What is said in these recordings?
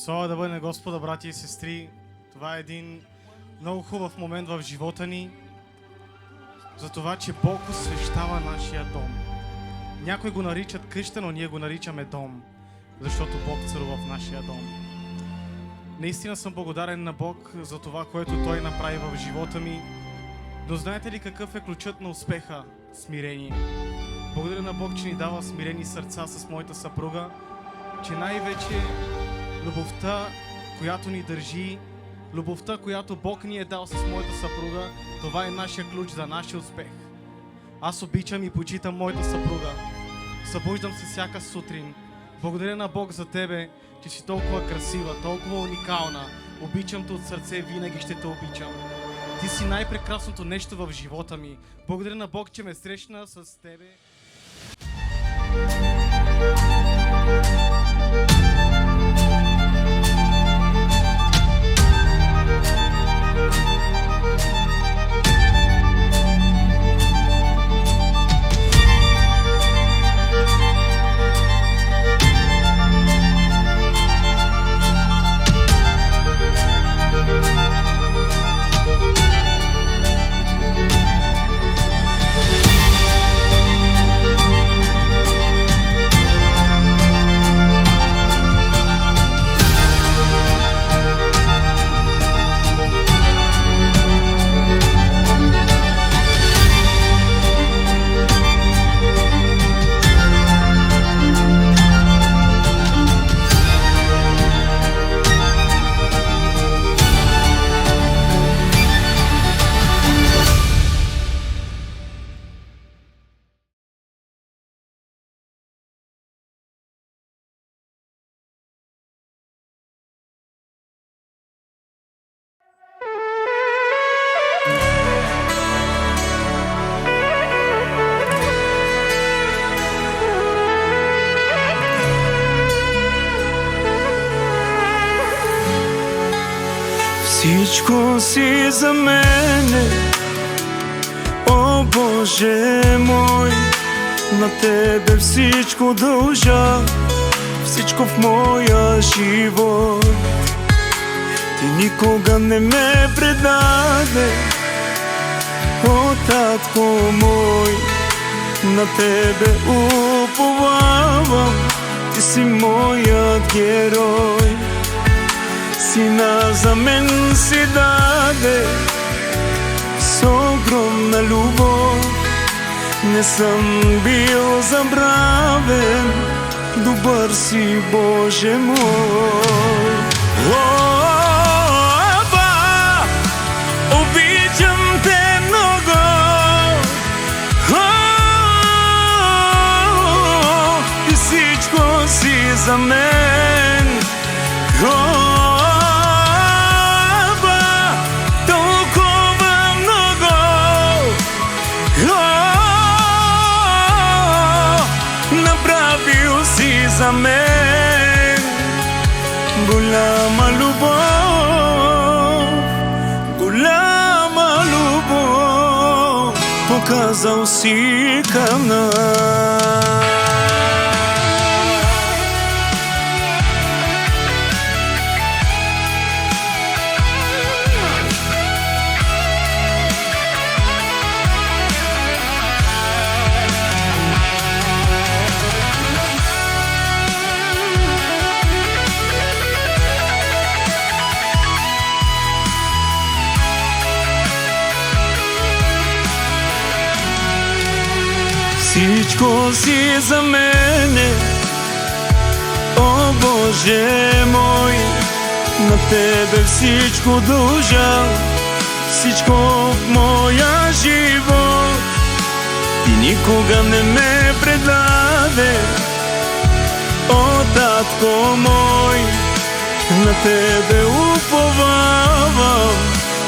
Слава да бъде на Господа, брати и сестри. Това е един много хубав момент в живота ни, за това, че Бог освещава нашия дом. Някои го наричат къща, но ние го наричаме дом, защото Бог царува в нашия дом. Наистина съм благодарен на Бог за това, което Той направи в живота ми. Но знаете ли какъв е ключът на успеха? Смирение. Благодаря на Бог, че ни дава смирени сърца с моята съпруга, че най-вече любовта, която ни държи, любовта, която Бог ни е дал с моята съпруга, това е нашия ключ за нашия успех. Аз обичам и почитам моята съпруга. Събуждам се всяка сутрин. Благодаря на Бог за тебе, че си толкова красива, толкова уникална. Обичам те от сърце, винаги ще те обичам. Ти си най-прекрасното нещо в живота ми. Благодаря на Бог, че ме срещна с тебе. Всичко си за мене, о Боже мой, на Тебе всичко дължа, всичко в моя живот. Ти никога не ме предаде, о Татко мой, на Тебе уповавам, Ти си моят герой. Сина за мен си даде с огромна любов. Не съм бил забравен, добър си, Боже мой. О, Аба, обичам Те много. И всичко си за мен. За мен голяма любов, голяма любов, показал си към нас. Всичко си за мене, о Боже мой, на Тебе всичко дължа, всичко в моя живот. Ти никога не ме предаде, о Татко мой, на Тебе уповавам,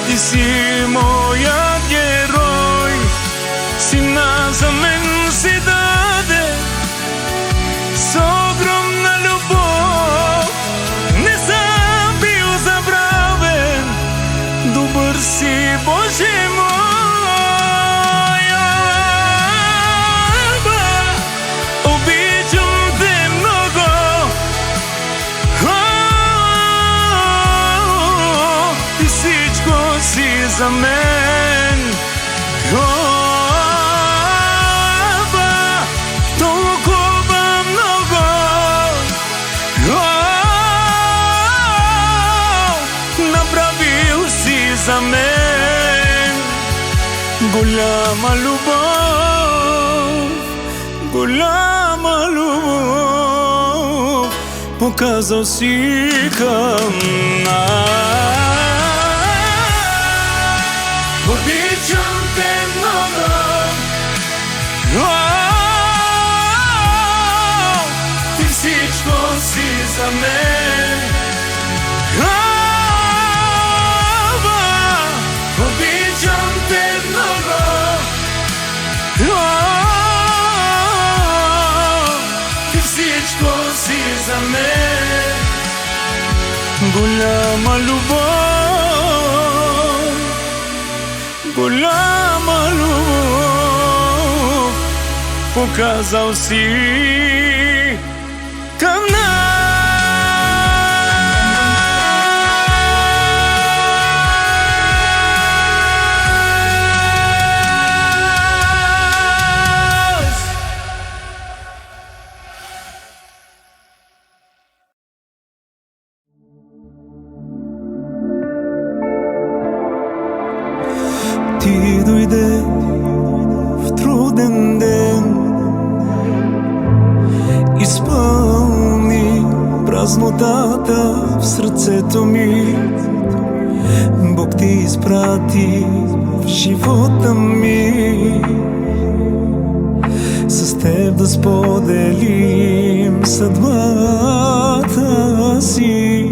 Ти си моят герой. Сина за мен си даде с огромна любов. Не съм бил забравен, добър си, Боже мой. Обичам Те много. за мен. Толкова много направил си за мен. Голяма любов, голяма любов показал си към нас. Обичам те много, ти всичко си за мен. Обичам те много, ти всичко си за мен. Голяма любов, голяма любов показал си към нас. Ти дойде в труден ден, изпълни празнотата в сърцето ми. Бог ти изпрати в живота ми, с теб да споделим съдбата си.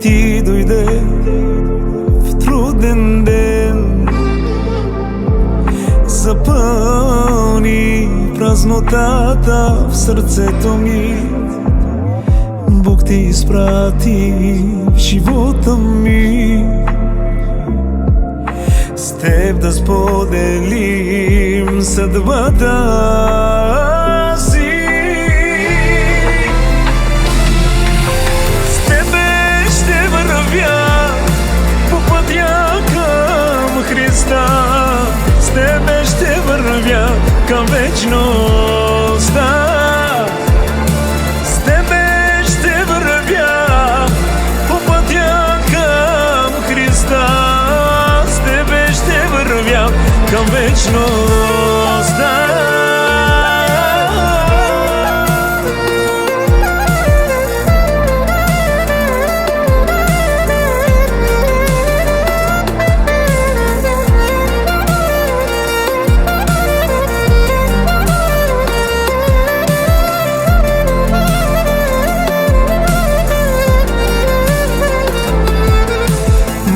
Ти дойде в труден ден, запълни празнотата в сърцето ми. Бог ти изпрати в живота ми, с теб да споделим съдбата си. С тебе ще вървя по пътя към Христа, с тебе ще вървя към вечността. С тебе ще вървя по пътя към Христа, с тебе ще вървя към вечността.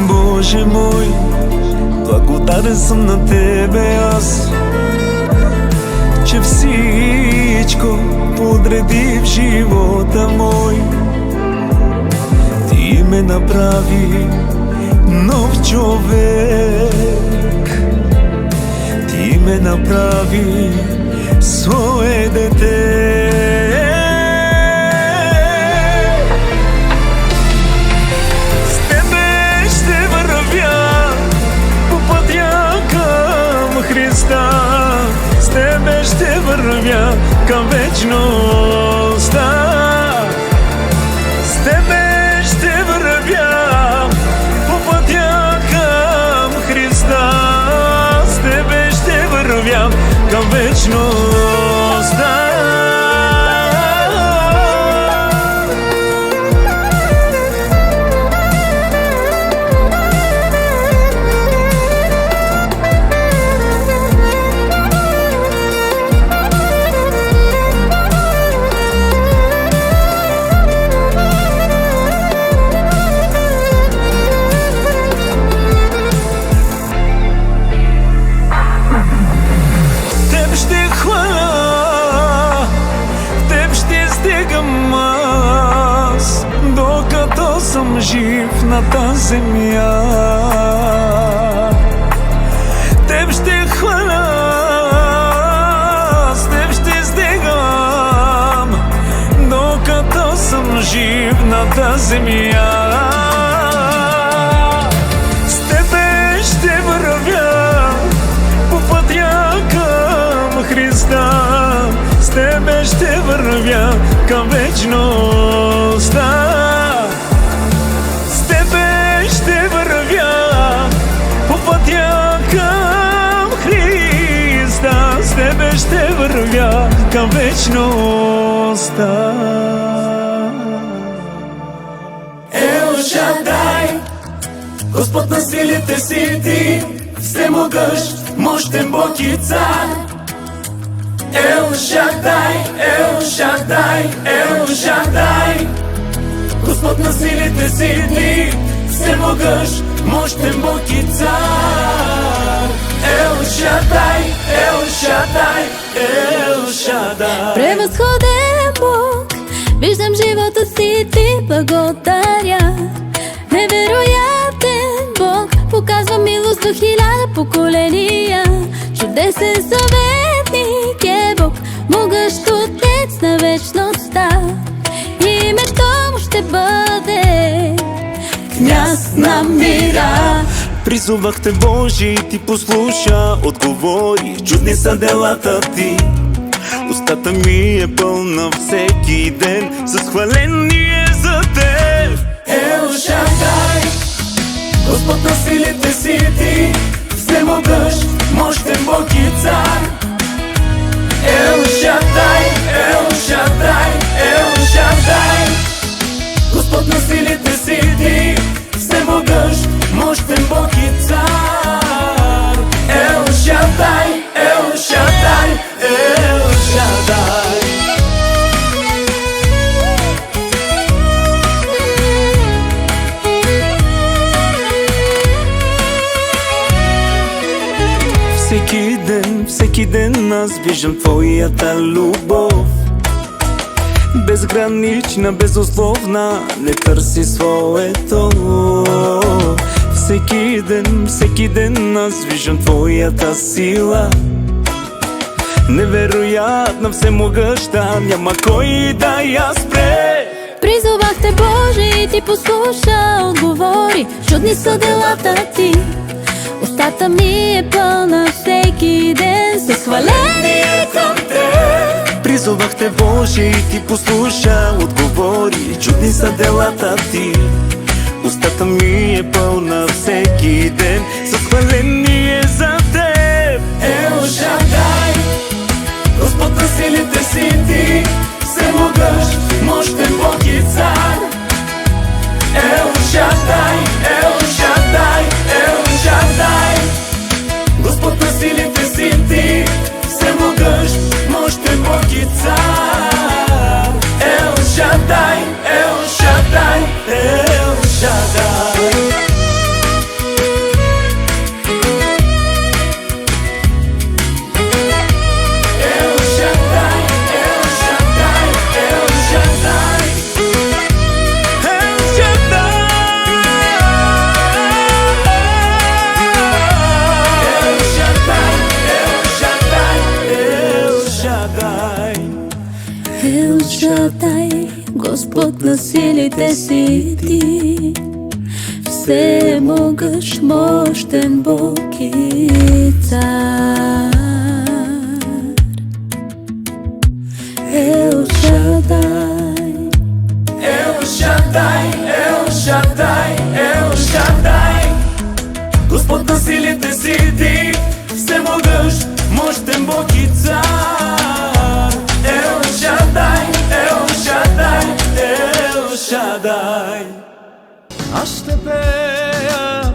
Боже мой, благодарен съм на Тебе аз, че всичко подреди в живота мой. Ти ме направи нов човек, ти ме направи свое дете. С тебе ще вървя към вечността. С тебе ще вървя по пътя към Христа, с тебе ще вървя към вечността. Докато съм жив на тази земя, теб ще хваля, с теб ще стигам. Докато съм жив на тази земя, с тебе ще на вечността. Ел Шадай, Господ на силите си ти, всемогъщ, мощен Бог и цар. Ел Шадай, Ел Шадай, Ел Шадай, Господ на силите си ти, всемогъщ, мощен Бог и цар. Ел Шадай, Ел Шадай, Ел Шадай. Превъзходен Бог, виждам живота си, ти благодаря. Невероятен Бог, показва милост до 1000 поколения. Чудесен съветник е Бог, могъщ Отец на вечността. Името му ще бъде Княз на мира. Призовахте Божи, ти послуша, отговори, чудни са делата ти. Устата ми е пълна всеки ден с хваление за теб. Ел Шадай, Господ на силите си ти, всемогъщ, мощен Бог и цар. Ел Шадай, Ел Шадай, Ел Шадай, Господ на силите си ти, всемогъщ, мощен Бог и цар. Ел Шадай, Ел Шадай, Ел Шадай. Всеки ден аз виждам твоята любов. Безгранична, безусловна, не търси своето. Всеки ден аз виждам твоята сила. Невероятна, всемогъща, няма кой да я спре. Призовахте Боже и ти послуша, отговори, чудни са делата ти. Устата ми е пълна всеки ден с хваление към теб. Призовахте Боже и ти послуша, отговори, чудни са делата ти. Устата ми е пълна всеки ден с хваление за теб. Ел Шадай, Господ на силите си ти, всемогъщ, мощен Бог и цар. Ел Шадай, Ел Шадай, Ел Шадай, Господ на силите си ти, всемогъщ, мощен Бог и цар. Ел Шадай, Ел Шадай, Ел Шадай. Ел Шадай, Господ на силите си ти, всемогъщ, мощен Бог и цар. Ел Шадай, Ел Шадай, Ел Шадай, Ел Шадай, Господ на силите си ти, всемогъщ, мощен Бог и цар. Ел Шадай, Ел Шадай, Ел Шадай. Аз ще пея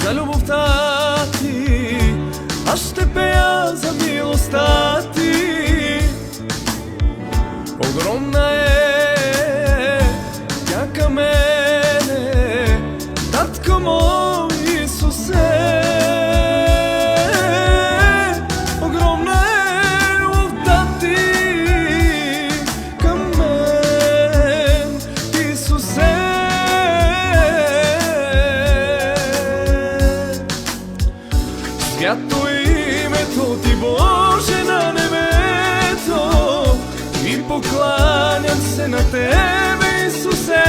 за любовта ти, аз ще пея за милостта ти. Огромна е тя към мене, татко мой Исусе. Огромна е любовта ти към мен, Исусе. Свято името ти, Боже на небето, и покланям се на Тебе, Исусе.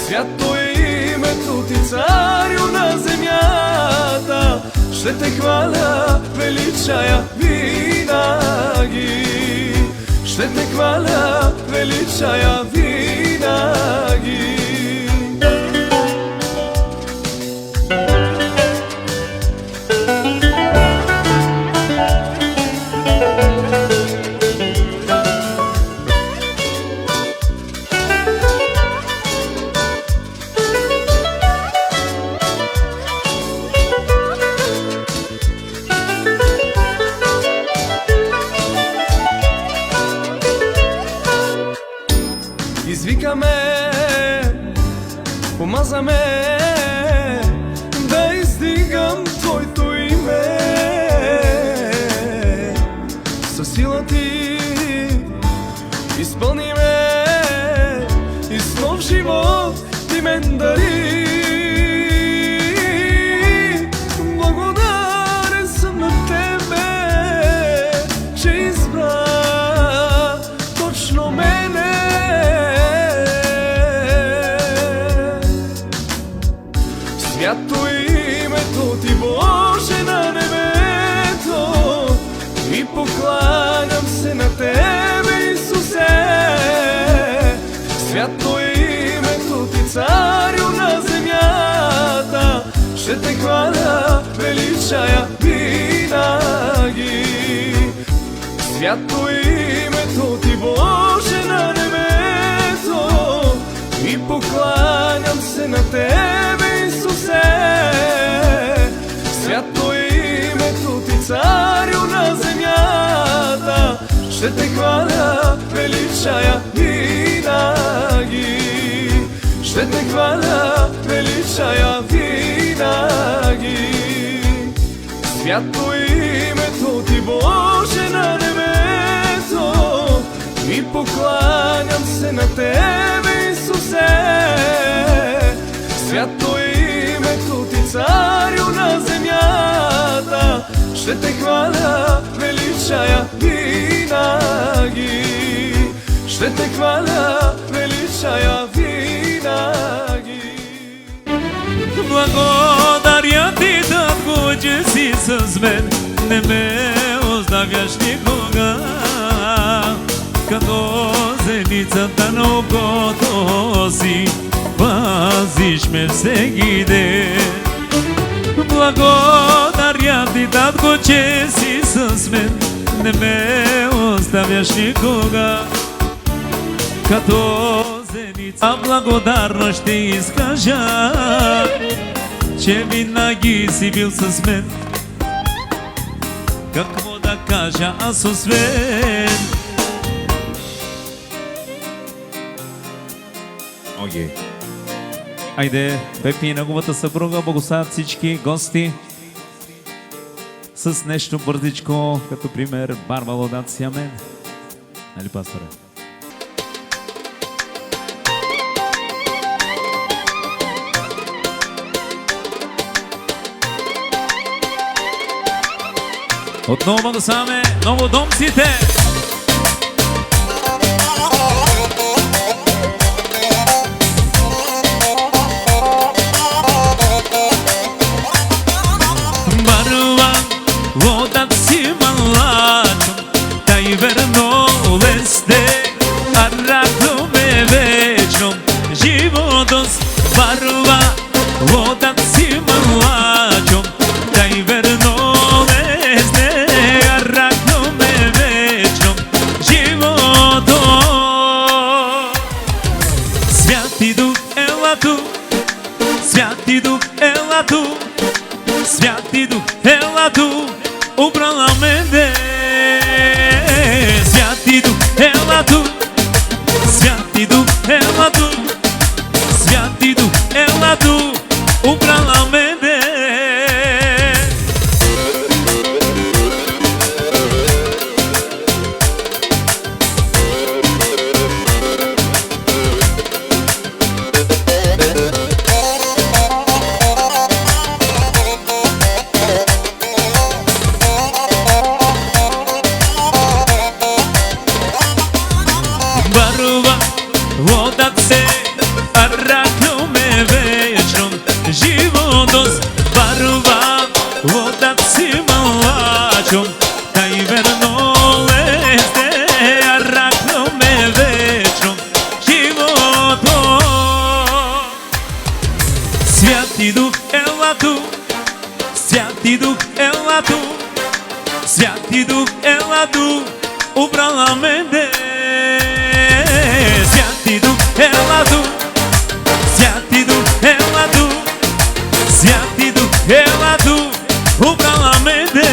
Свято името ти, Царю на земята, ще те хваля, величая винаги. Ще те хваля, величая винаги. каза ме да издигам Твоето име. Със сила Ти изпълни ме и с нов живот Ти мен дари. Благодарен съм на Тебе, че избра точно мене. Свято името Ти, Боже на небето, и покланям се на Тебе, Исусе. Свято името Ти, Царю на земята, ще Те хваля, величая винаги. Свято името Ти, Боже на небето, и покланям се на Тебе, Исусе. Свято името Ти, Царю на земята, ще Те хваля, величая винаги. Ще Те хваля, величая винаги. Свято името Ти, Боже на небето, и покланям се на Тебе, Исусе. Свято името Ти, Царю на земята, ще Те хваля, величая винаги. Ще Те хваля, величая винаги. Благодаря Ти, Татко, че си с мен, не ме оставяш никога. Като зеницата на окото си, пазиш ме всеки ден. Благодаря Ти, Татко, че си с мен, не ме оставяш никога. Като зеница благодарно ще изкажа, че винаги си бил с мен. Какво да кажа аз освен? Окей. Айде, Пепи и неговата съпруга благославят всички гости с нещо бързичко, като пример Барба Лодация Мен. Нали, пасторе? Отново благославяме новодомците! Барва лодаци малачо, тай верно лесте, арато ме вечно, животос. Барва лодаци малачо, тай верно лесте, арато ме вечно, живото. Святи Дух ела ту, Святи Дух ела ту, Святи Дух ела ту, убрала мене. Святи Дух ела ту, Святи Дух ела ту, Святи Дух ела ту, убрала мене. Барва лодаци, арато ме вечно, животос. Барва лодаци малачо, тай верно лесте, арато ме вечно, живото. Святи Дух ела ту, Святи Дух ела ту, Святи Дух ела ту, убрала мене. Святи Дух ела ту, Святи Дух ела ту, Святи Дух ела ту, убрала мене.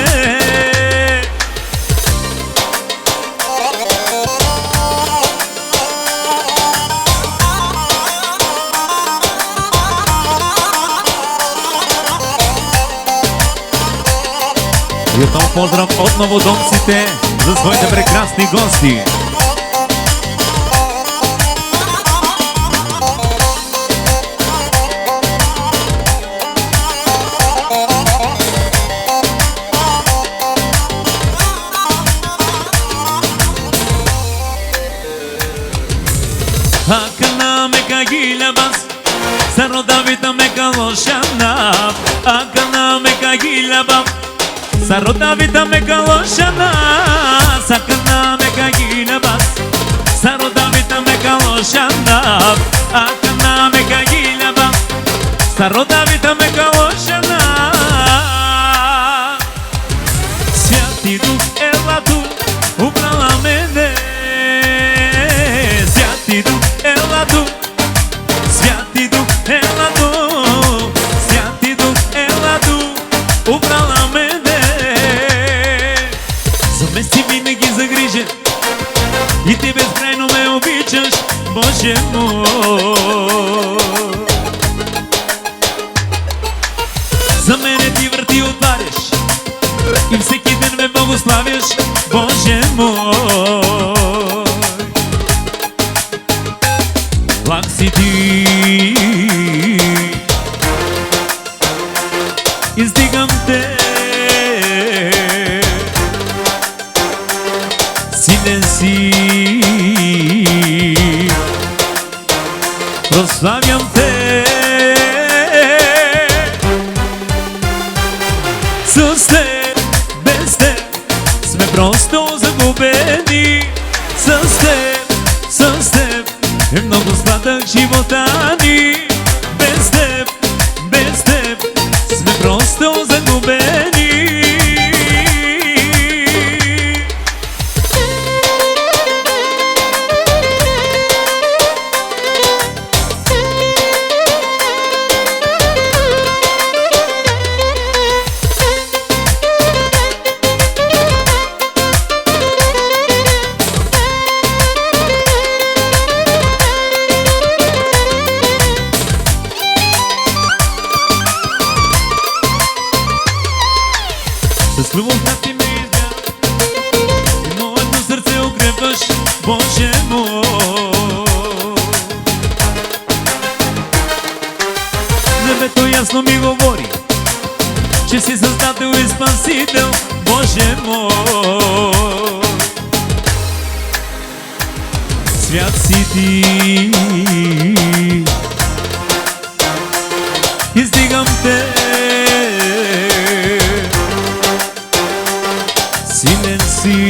И отново поздрав от новодомците за своите прекрасни гости. Акана мека гилябас, сародавита мека лошана. Акана мека гилябас, сародавита мека лошана. Акана мека гилябас, сародавита мека лошана. Акана мека гилябас, сародавита мека лошана. Святи Дух ела ту, управа мене. Святи Дух ела ту, Святи Дух ела ту, Святи Дух ела ту, управа мене. За мен си винаги загрижен и ти безкрайно ме обичаш, Боже мой. За мене ти врати отваряш и всеки ден ме благославяш, Боже мой. Благ си ти, издигам те, силен си, прославям те. С теб, без теб сме просто загубени. С теб е много сладък живота ни. Без теб сме просто загубени. С любовта ти ме изля и моето сърце укрепваш, Боже мой. Небето ясно ми говори, че си Създател и Спасител, Боже мой. Свят си ти, издигам те, силен си,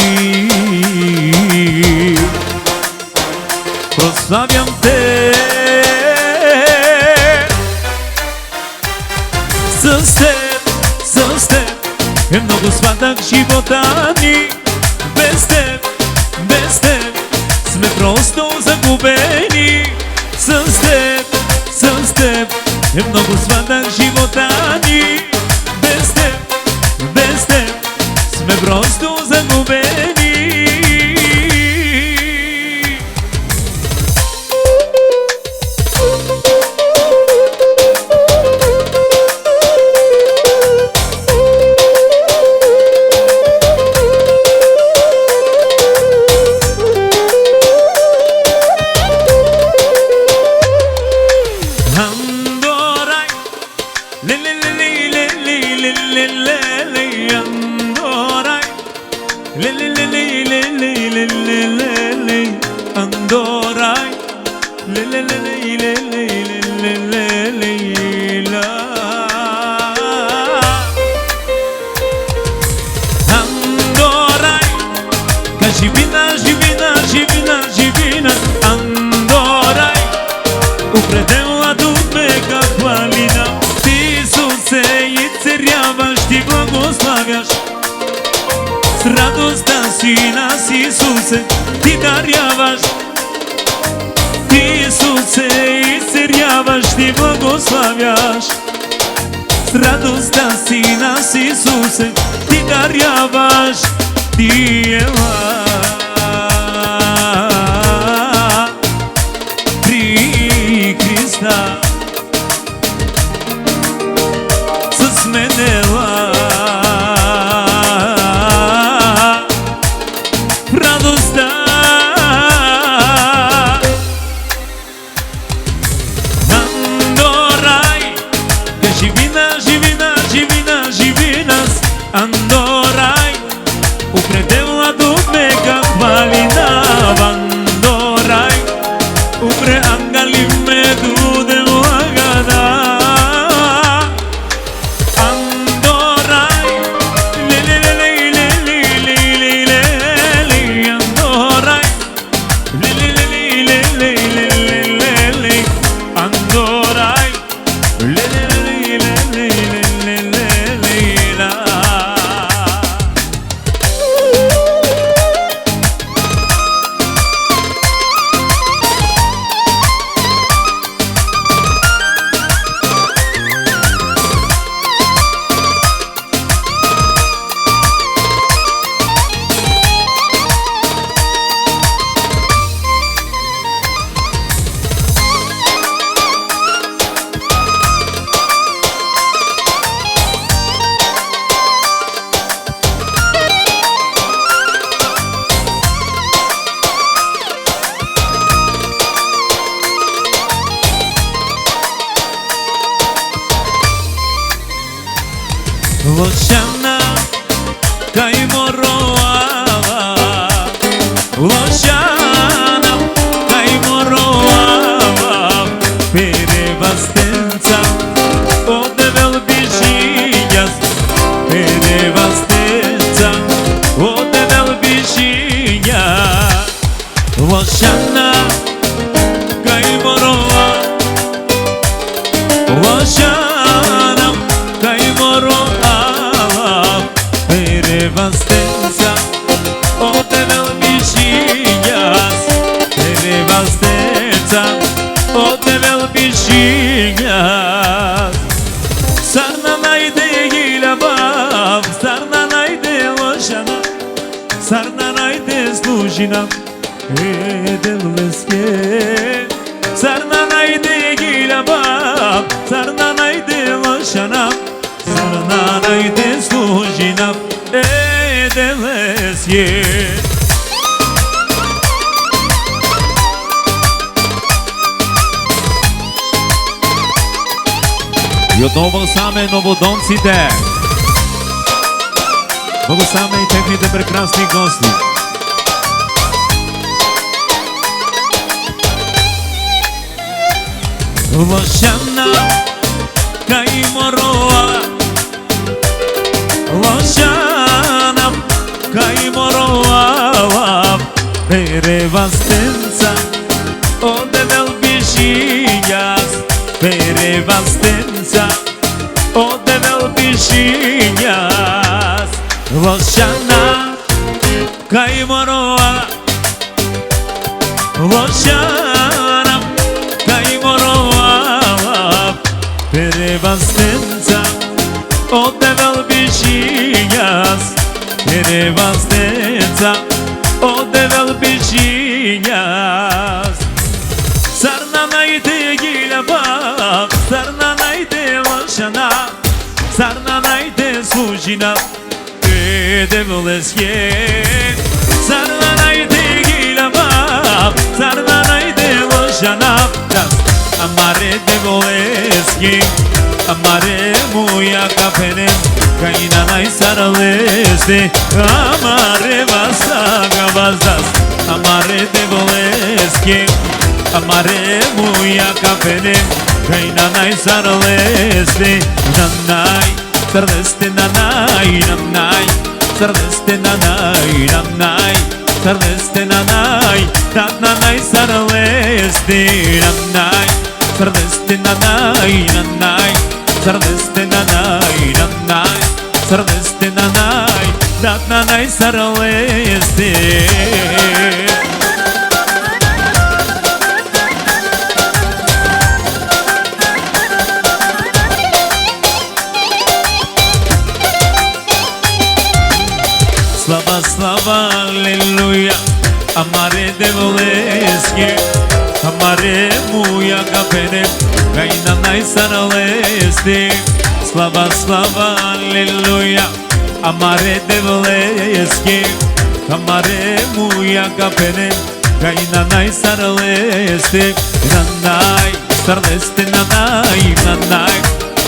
прославям те. С теб е много сладък живота ни. Без теб сме просто загубени. С теб е много сладък живота ни. Без теб сме просто загубени. Andoraj, le le le le le le le le le Andoraj, le le le le le le le le le le Andoraj, le le le le le le le le le la Andoraj, кажи вина, живина, живина, живина Andoraj, определна тут мека хвалина. Ти Исусе и царяваш, ти благославяш. С радостта си нас, Исусе, ти даряваш. Ти Исусе и царяваш, ти благославяш. С радостта си нас, Исусе, ти даряваш. Ти ела при Христа, с мен ела Loshana kai moroa Loshana kai moroa Pere vastenza o devel bichinhas Pere vastenza o devel bichinhas Loshana kai moroa Loshana kai moroa Pere vastenza o devel bichinhas Pere vastenza o devel bichinhas Sarna naide gilabab Sarna naide loshana Sarna naide slujina Edelveske Sarna naide gilabab Sarna naide loshana Sarna naide slujina Edelveske И отново саме новодонците. Благославяме и техните прекрасни гости. Loshana kai moroa Loshana kai moroa Pere vastenza o devel bichinhas Pere vastenza o devel bichinhas Loshana kai moroa Loshana kai moroa Pere vastenza o devel bichinhas Pere vastenza o devel bichinhas Sarna naide gilabab Sarna naide loshana Sarna naide slujina Edevoleske Sarna naide gilabab Sarna naide loshana Amare devoleske Amare muya kapene Kaina nai saraleste Amare vasaga vazdas Amare devoleske Amare muya kapene Kaina nai saraleste Nanai sarleste nanai nanai Sarleste nanai nanai Sarleste nanai nanai sarleste nanai Sarleste nanai nanai Sarleste nanai nanai Sarleste nanai nanai sarleste Slava, slava, aleluia Amare devoleske Amare muja kapene Kaina nai saraleste Slava, slava, aleluia Amare devoleske Amare muja kapene Kaina nai saraleste Nanai, sarleste nanai, nanai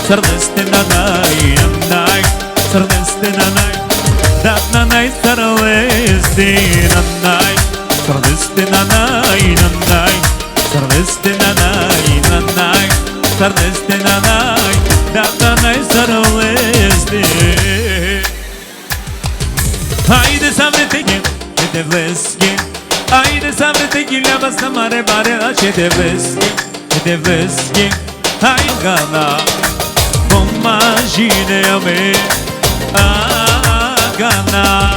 Sarleste nanai, nanai Sarleste nanai Nanai sarleste nanai Sarleste nanai nanai Sarleste nanai nanai Sarleste nanai Nanai sarleste Haydi sabretegi Edevleski Haydi sabretegi Labasa mare bare Edevleski Edevleski Haydi gana Pomagine ame Gana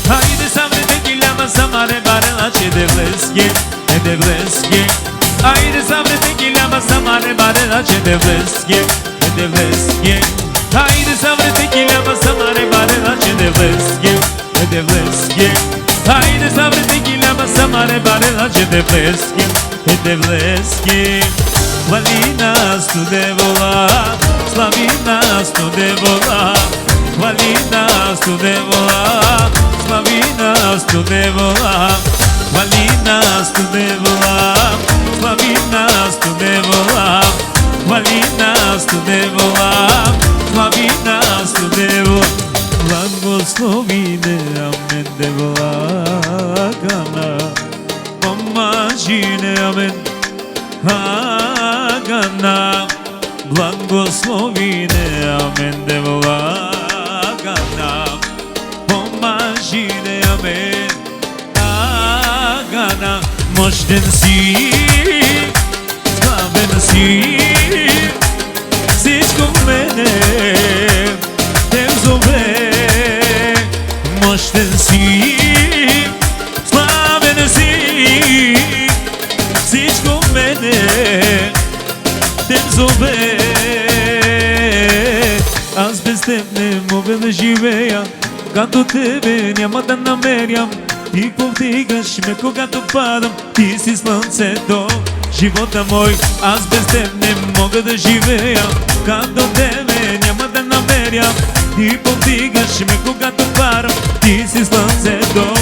Haydi sabredeki lama samare bare Edevleski Edevleski Haydi sabredeki lama samare bare Edevleski Edevleski Haydi sabredeki lama samare bare Edevleski Edevleski Haydi sabredeki lama samare bare Edevleski Девлески, Валина Студевола, Славина Студевола, Валина Студевола, Славина Студевола, Валина Студевола, Славина Студевола, Валина Студевола, Славина Студевола, благословине амен девола гана, помажине амен гана, благословине амен девола гана, помажине амен гана, мощен си, славен си, всичко в мене те зове, мощен си, славен си, всичко в мене те зове. Аз без теб не мога да живея, като тебе няма да намерям. Ти повдигаш ме, когато падам, ти си слънцето, живота мой. Аз без теб не мога да живея, като тебе няма да намеря. Ти повдигаш ме, когато падам, ти си слънцето.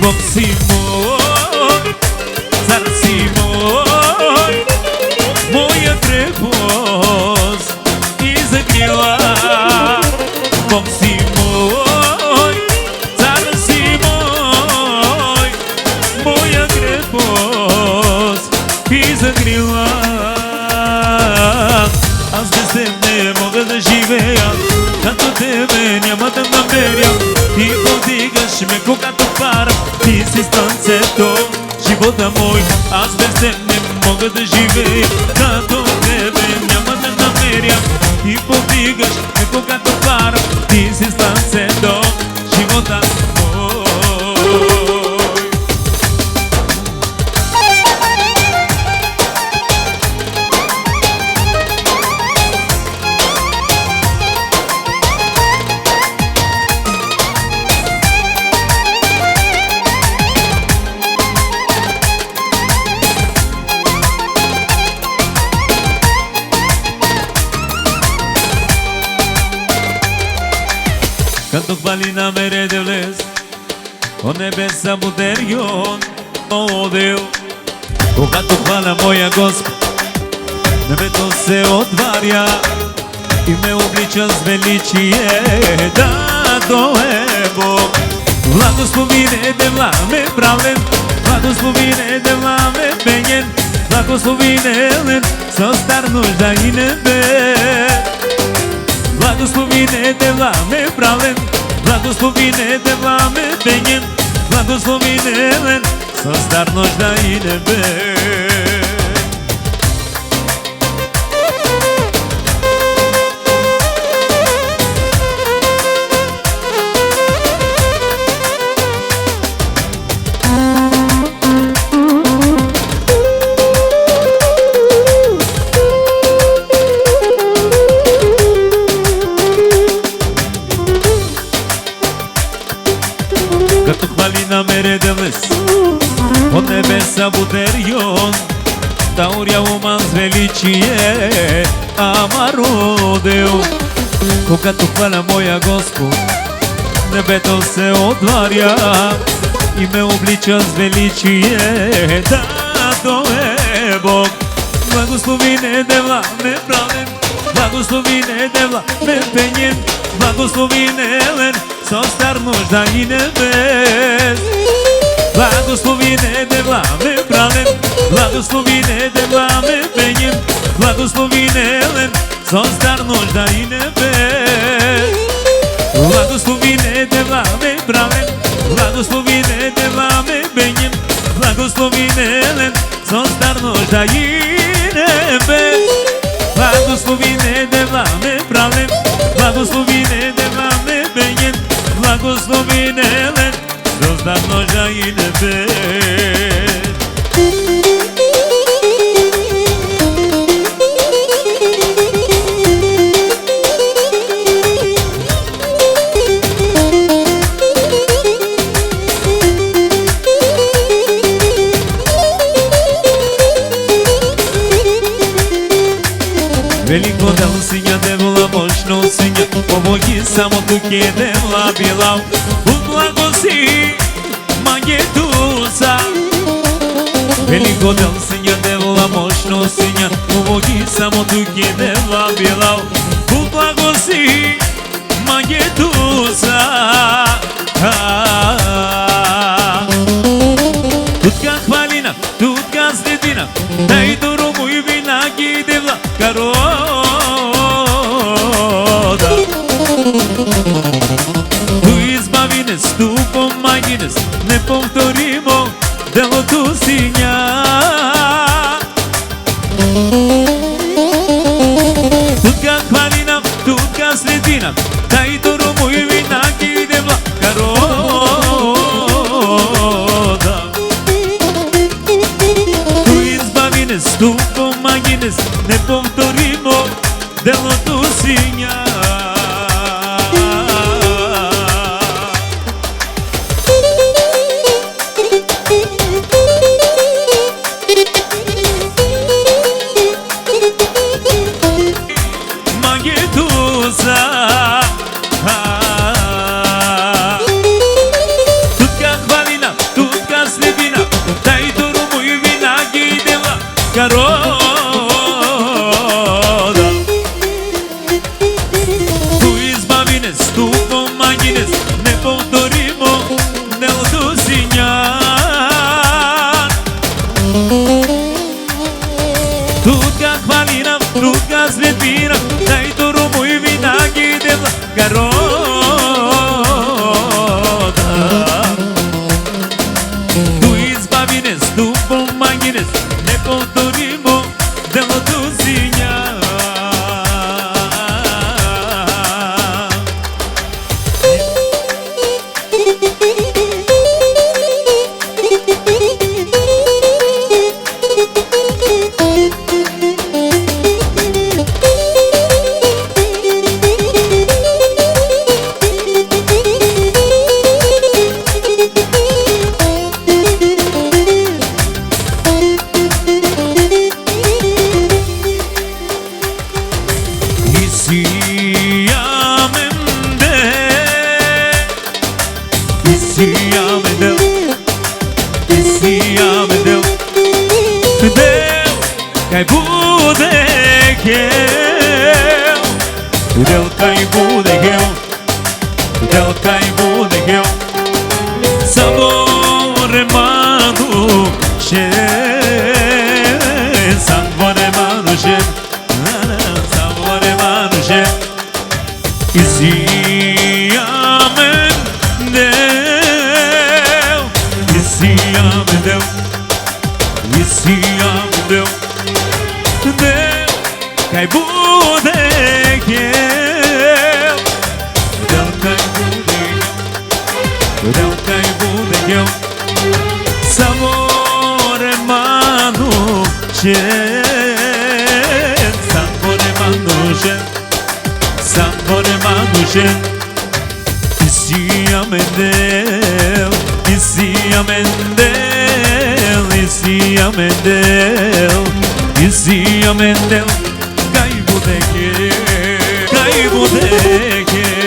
Бог си мой, цар си мой, моя крепост и закрила. Бог си мой, цар си мой, моя крепост и закрила. Аз без теб не мога да живея, като тебе няма да намеря. Ти повдигаш ме, когато падам, ти си слънцето, живота мой. Аз без теб не мога да живея, като тебе няма да намеря. Ти повдигаш ме, когато падам, ти си слънцето, живота мой. Като хвали на мере девлес, от небеса бутерион одел. Когато хваля моя Господ, небето се отваря и ме облича с величие. Да, то е Бог. Благословине девла ме правлен, благословине девла ме пенен, благословине лен со стар нужда и небе. Благословине девла ме правлен, благословине девла ме пенен, благословине лен со стар нужда и небе. Като хвали на мере девлес, от небеса бутерион, тауря ума с величие, ама родел. Когато хваля моя Господ, небето се отваря и ме облича с величие. Да, то е Бог. Благословине девла ме правен, благословине девла ме пенен, благословине лен со стар нужда и небес. Благословине девла ме правен, благословине девла ме пенен, благословине лен со стар нужда и небес. Благословине девла ме правен, благословине девла ме пенен, благословине лен со стар нужда и небес. Благословине девла ме правен, благословине девла ме пенен, благословине лен създав ножа и небе. Велико дел синя девола, мощно синя, помоги само тук е девла била. Благоси магетуса. Велико дел синя девола, мощно синя, помоги само тук е девла била. Благоси магетуса. Тутка хвалина, тутка следина, дай дорому и винаги девла карода. Ту избавинес, ту помагинес, неповторимо делото синя. Тутка хвалина, тутка следина, дай дорому и винаги девла карода. Tu pomagines, nepovtorimo delото синя. Магетуса. Тутка хвалина, тутка следина, дай дорому и винаги дела карода. Ту избавинес, ту помагинес, неповторимо делото синя. Тутка хвалина, тутка следина, дай дорому и винаги дела карода. Ту избавинес, ту помагинес, неповторимо делото синя. Kaj bude gel, del kaj bude gel, del kaj bude gel. Sabore manu še, sabore manu še, sabore manu še. Isiamen del, isiamen del, isiamen del. Kaj bude gel, del kaj bude gel, del kaj bude gel. Sabore manu še, sabore manu še, sabore manu še. Isiamen del, isiamen del, isiamen del, isiamen del. Kaj bude gel, kaj bude gel.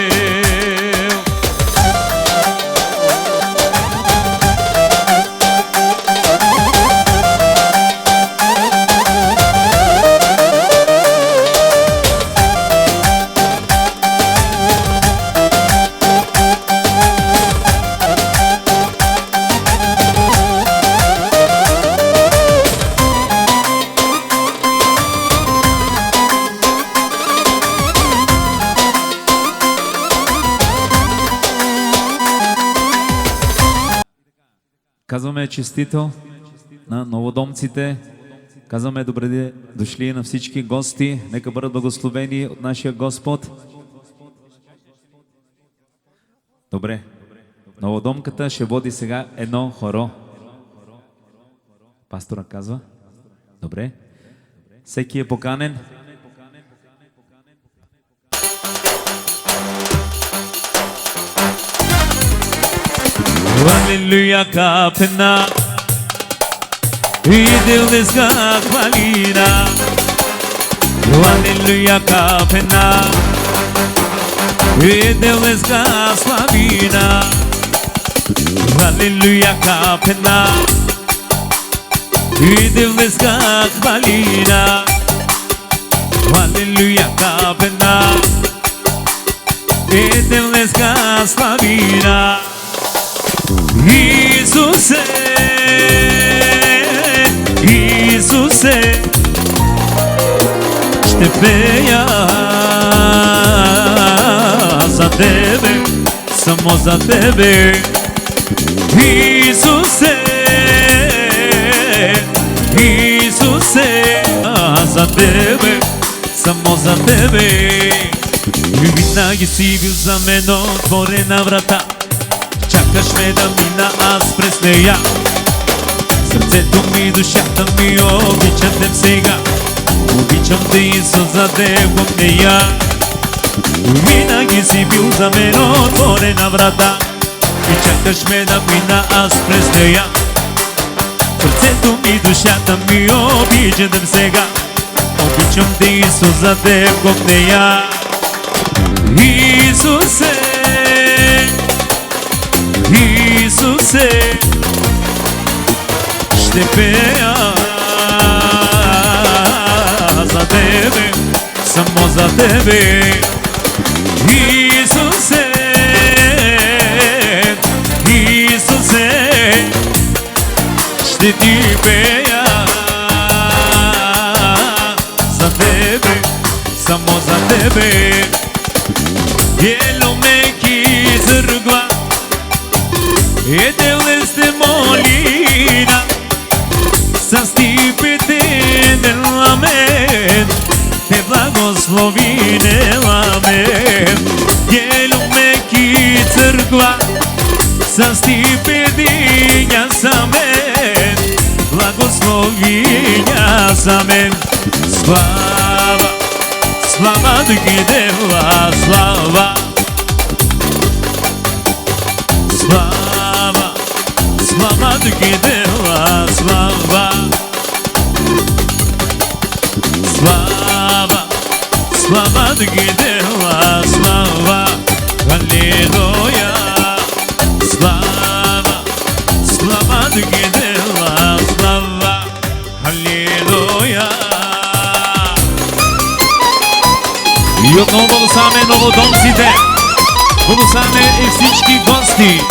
Казваме честито на новодомците, казваме добре дошли на всички гости, нека бъдат благословени от нашия Господ. Добре, Новодомката ще води сега едно хоро. Пастора казва. Добре. Всеки е поканен. Алелуя капена и делеска хвалина. Алелуя капена и делеска славина. Алелуя капена и делеска хвалина. Алелуя капена и делеска славина. Исусе, Исусе, ще пея за Тебе, само за Тебе. Исусе, Исусе, за Тебе, само за Тебе. Винаги си бил за мен отворена врата. Чакаш ме да мина аз през нея. Сърцето ми, душата ми обичат теб сега. Обичам те, Исус, за Теб от нея. Винаги си бил за мен отворена врата. И чакаш ме да мина аз през нея. Сърцето ми, душата ми обичат теб сега. Обичам те, Исус, за Теб от нея. Исусе, Исусе, ще пея за Тебе, само за Тебе. Исусе, Исусе, ще Ти пея за Тебе, само за Тебе. Ело меки зъргва, Edeleste molina, sa stipite dell'amen, te blagoslovine l'amen. Jelu meki crkva, sa stipitinja samen, blagoslovinja samen. Slava, slava Ti deva, slava, slava, slava Ti deva, slava, slava, slava Ti deva, slava. Halleluja, slava, slava Ti deva, slava. Halleluja. И отново благославяме новодомците. Благославяме и всички гости.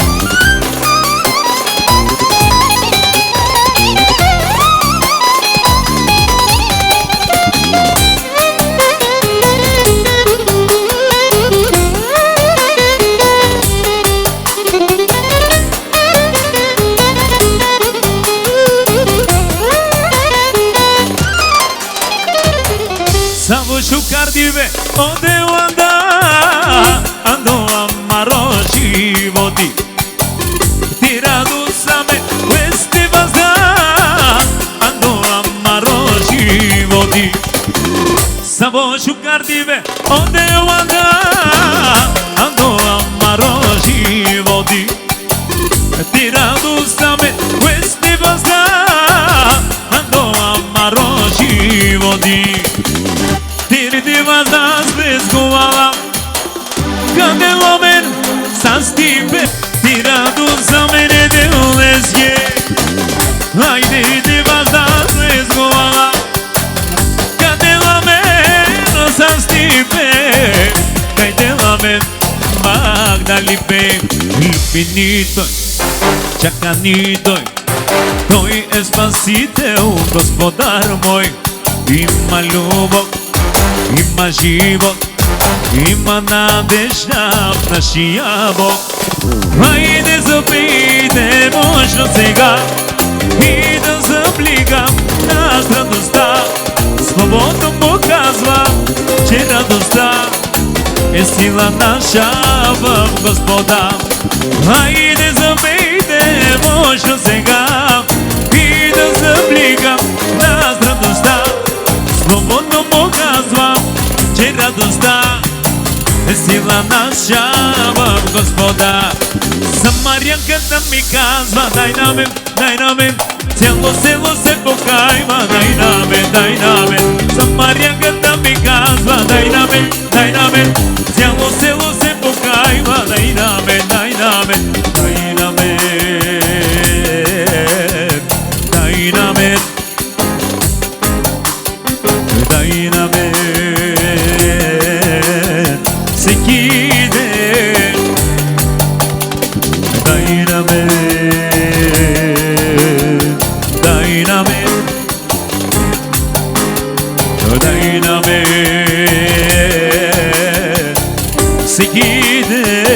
Само шукардиве оделанда, ando amaro životi. Ti radusame queste vazda, ando amaro životi. Samo šukardivе odelanda, ando amaro životi. Ti radusame queste vazda, ando amaro životi. Ти вас безгувала, къде ломен с тебе, ти радост за мене делезге. Хайде ти вас безгувала, къде ломен с тебе, хайде ломен Магдалипе. Люби ни той, чака ни той, той е спасител, Господар мой. Има любов, има живот, има надежда в нашия Бог. Хайде запийте мощно сега и да заблигам нас радостта. Словото му казва, че радостта е сила наша в Господа. Хайде запейте мощно сега и да забликам нас радостта. Свободно показвам, че радостта е сила наша в Господа. Самарянката ми казва, дай на мен, цяло село се покайва, дай на мен. Самарянката ми казва, дай на мен, цяло село се покайва, дай на мен, дай на мен, дай на мен, дай на мен, дай на мен. Всеки ден дай на мен, дай на мен, дай на мен, всеки ден.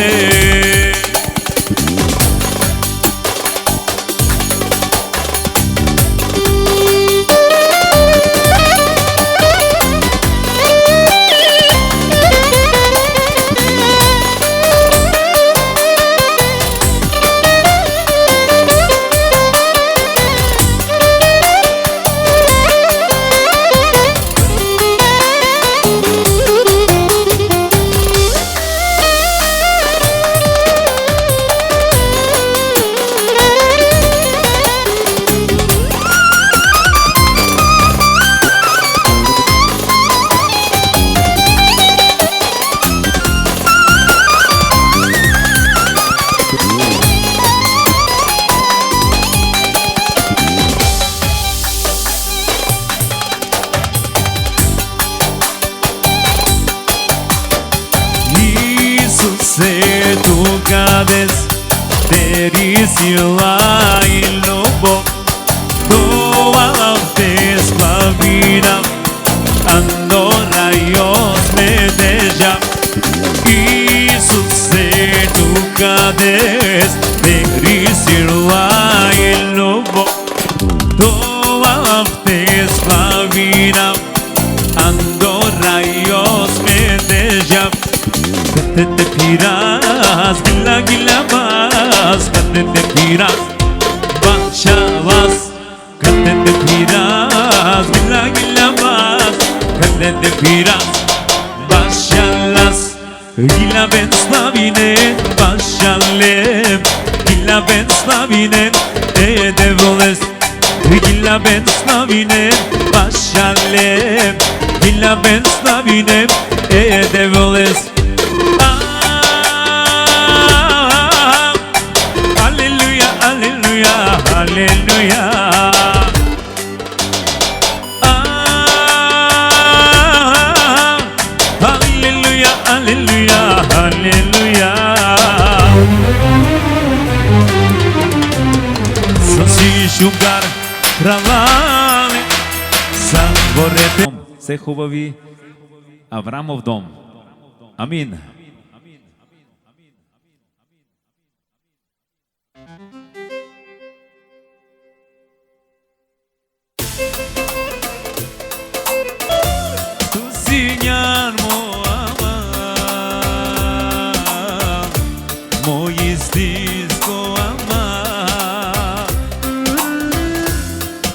Исусе, tu cades, teri sila и любов, това те славина, ando rayos me deja. Исусе, tu cades, teri sila и любов, това те славина, ando rayos me deja. Te piras, gila vas, te piras, bachalas, te piras, gila vas, te piras, bachalas, gila ben slavine, bachalem, gila ben slavine, te voles, gila ben slavine, bachalem, gila ben slavine, te voles. Aleluya. Aleluya, aleluya, aleluya. Să-ți jugar кралане, съборете. Все хубави Аврамов дом. Амин. Tuzinyan mo ama, mo istisko ama.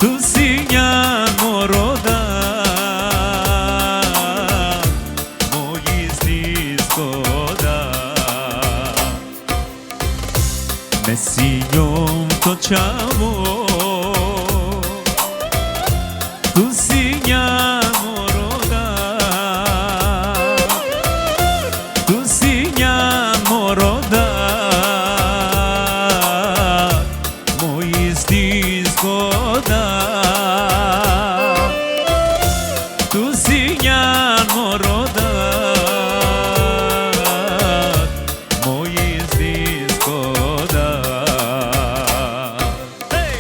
Tuzinyan mo roda, mo istisko da. Mesinyom to chamo, tuzinyan mo roda, tuzinyan mo roda, mo istisko da. Tuzinyan mo roda, mo istisko da. Hey!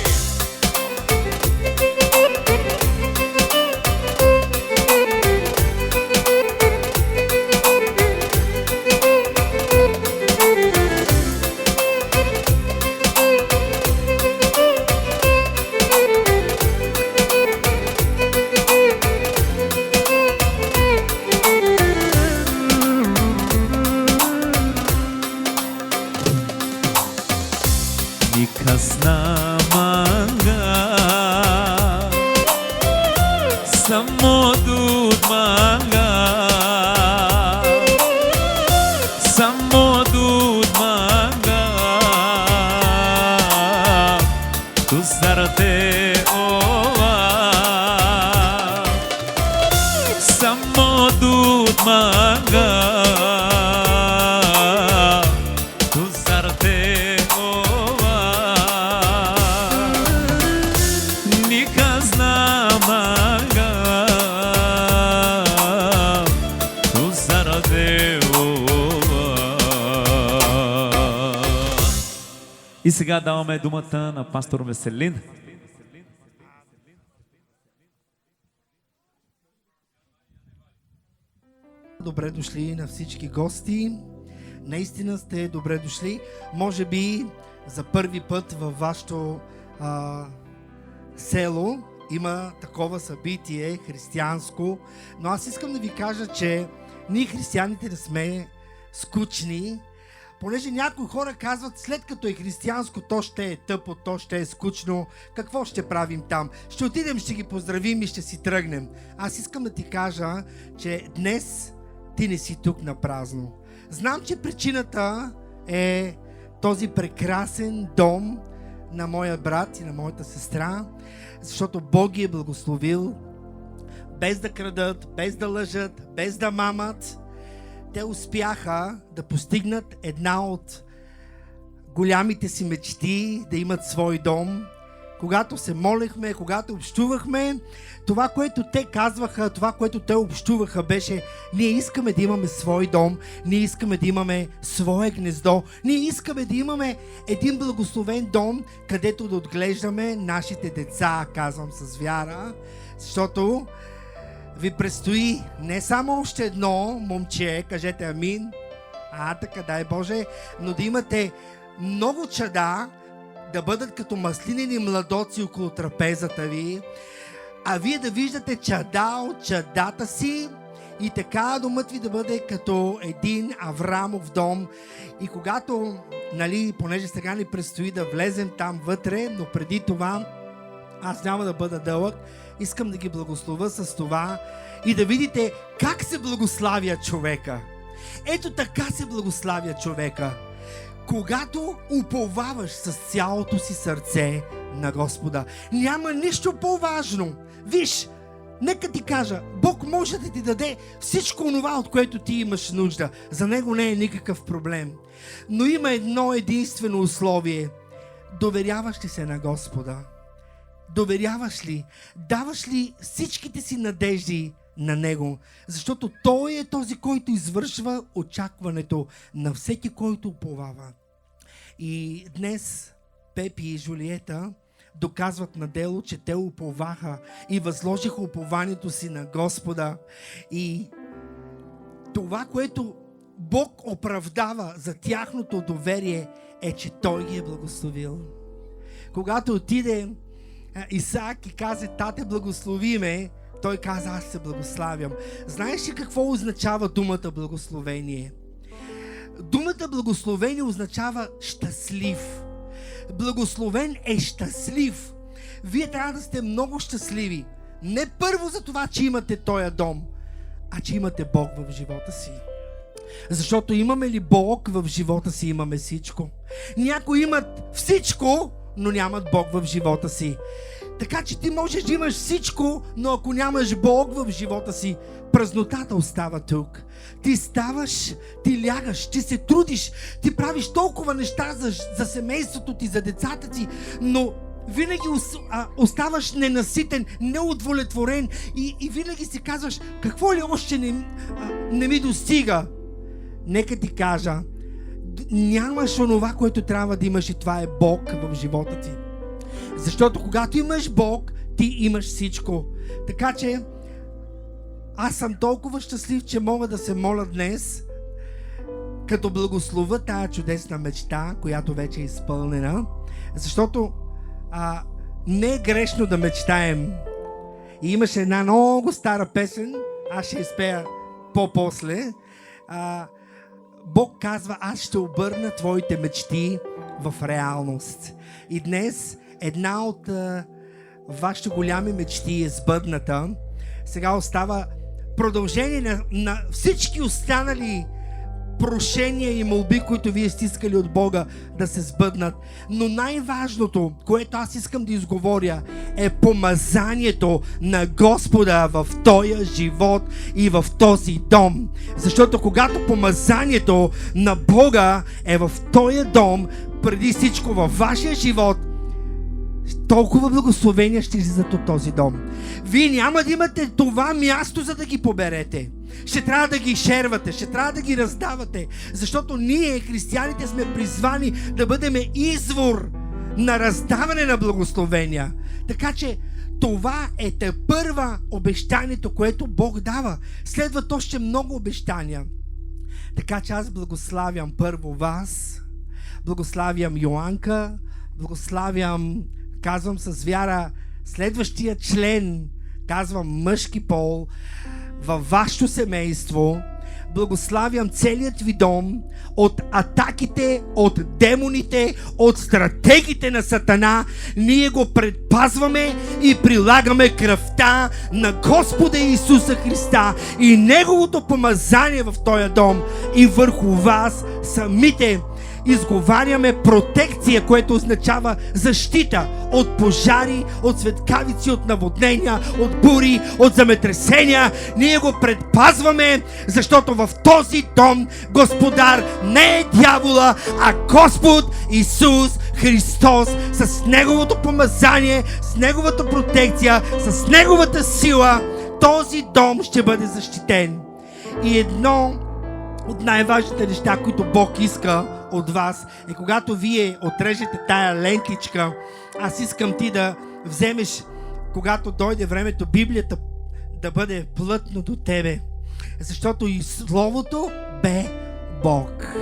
никасна манга само дуд манга samo duд манга tu sarte ova samo duд манга tu sarte ova nikazna manga tu sarte ova. И сега даваме думата на пастор Веселин. Добре дошли на всички гости. Наистина сте добре дошли. Може би за първи път във вашето село има такова събитие християнско, но аз искам да ви кажа, че ние християните не сме скучни, понеже някои хора казват, след като е християнско, то ще е тъпо, то ще е скучно, какво ще правим там? Ще отидем, ще ги поздравим и ще си тръгнем. Аз искам да ти кажа, че днес ти не си тук на празно. Знам, че причината е този прекрасен дом на моя брат и на моята сестра, защото Бог ги е благословил без да крадат, без да лъжат, без да мамат. Те успяха да постигнат една от голямите си мечти, да имат свой дом. Когато се молехме, когато общувахме, това, което те казваха, това, което те общуваха, беше: ние искаме да имаме свой дом, ние искаме да имаме свое гнездо, ние искаме да имаме един благословен дом, където да отглеждаме нашите деца, казвам с вяра, защото ви предстои не само още едно момче, кажете амин, така дай Боже, но да имате много чада, да бъдат като маслинени младоци около трапезата ви, а вие да виждате чада от чадата си и така домът ви да бъде като един Аврамов дом. И когато, понеже сега ни предстои да влезем там вътре, но преди това аз няма да бъда дълъг, искам да ги благословя с това и да видите как се благославя човека. Ето така се благославя човека. Когато уповаваш с цялото си сърце на Господа. Няма нищо по-важно. Виж, нека ти кажа, Бог може да ти даде всичко онова, от което ти имаш нужда. За Него не е никакъв проблем. Но има едно единствено условие. Доверяваш ли се на Господа? Доверяваш ли? Даваш ли всичките си надежди на Него? Защото Той е този, който извършва очакването на всеки, който уповава. И днес Пепи и Жулиета доказват на дело, че те уповаха и възложиха упованието си на Господа. И това, което Бог оправдава за тяхното доверие, е, че Той ги е благословил. Когато отиде Исаак и каза: тате, благослови ме, той каза: аз се благославям. Знаеш ли какво означава думата благословение? Думата благословение означава щастлив. Благословен е щастлив. Вие трябва да сте много щастливи. Не първо за това, че имате този дом, а че имате Бог в живота си. Защото имаме ли Бог в живота си, имаме всичко. Някои имат всичко, но нямат Бог в живота си. Така че ти можеш да имаш всичко, но ако нямаш Бог в живота си, празнотата остава тук. Ти ставаш, ти лягаш, ти се трудиш, ти правиш толкова неща за семейството ти, за децата ти, но винаги оставаш ненаситен, неудовлетворен и винаги си казваш: какво ли още не ми достига? Нека ти кажа, нямаш онова, което трябва да имаш, и това е Бог в живота ти. Защото когато имаш Бог, ти имаш всичко. Така че аз съм толкова щастлив, че мога да се моля днес, като благословя тая чудесна мечта, която вече е изпълнена. Защото не е грешно да мечтаем. И имаше една много стара песен, аз ще изпея по-после. Бог казва: аз ще обърна твоите мечти в реалност. И днес една от вашите голями мечти е сбъдната. Сега остава продължение на всички останали прошения и молби, които вие сте искали от Бога да се сбъднат. Но най-важното, което аз искам да изговоря, е помазанието на Господа в този живот и в този дом. Защото когато помазанието на Бога е в този дом, преди всичко във вашия живот, толкова благословения ще излизат от този дом. Вие няма да имате това място, за да ги поберете. Ще трябва да ги шервате, ще трябва да ги раздавате, защото ние, християните, сме призвани да бъдем извор на раздаване на благословения. Така че това е тепърва обещанието, което Бог дава. Следват още много обещания. Така че аз благославям първо вас, благославям Йоанка, благославям, казвам с вяра, следващия член, казвам мъжки пол, във вашето семейство. Благославям целият ви дом от атаките, от демоните, от стратегите на Сатана. Ние го предпазваме и прилагаме кръвта на Господа Исуса Христа и Неговото помазание в този дом и върху вас самите. Изговаряме протекция, което означава защита от пожари, от светкавици, от наводнения, от бури, от земетресения. Ние го предпазваме, защото в този дом Господар не е дявола, а Господ Исус Христос с Неговото помазание, с Неговата протекция, с Неговата сила. Този дом ще бъде защитен. И едно от най-важните неща, които Бог иска от вас, е когато вие отрежете тая лентичка, аз искам ти да вземеш, когато дойде времето, Библията да бъде плътно до тебе. Защото и Словото бе Бог.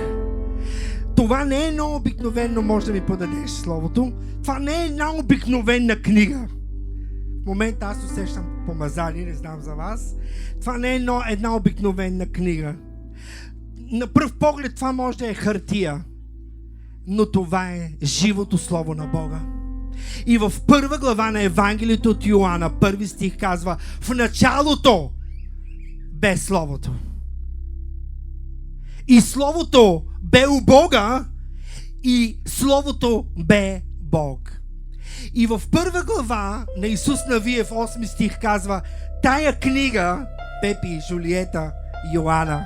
Това не е едно обикновено, може да ми подадеш Словото. Това не е една обикновена книга. В момента аз усещам помазание, не знам за вас. Това не е една обикновена книга. На пръв поглед това може да е хартия, но това е живото Слово на Бога. И в първа глава на Евангелието от Йоанна, първи стих казва: в началото бе Словото. И Словото бе у Бога, и Словото бе Бог. И в първа глава на Исус Навиев, 8 стих казва: тая книга, Пепи, Жулиета, Йоанна,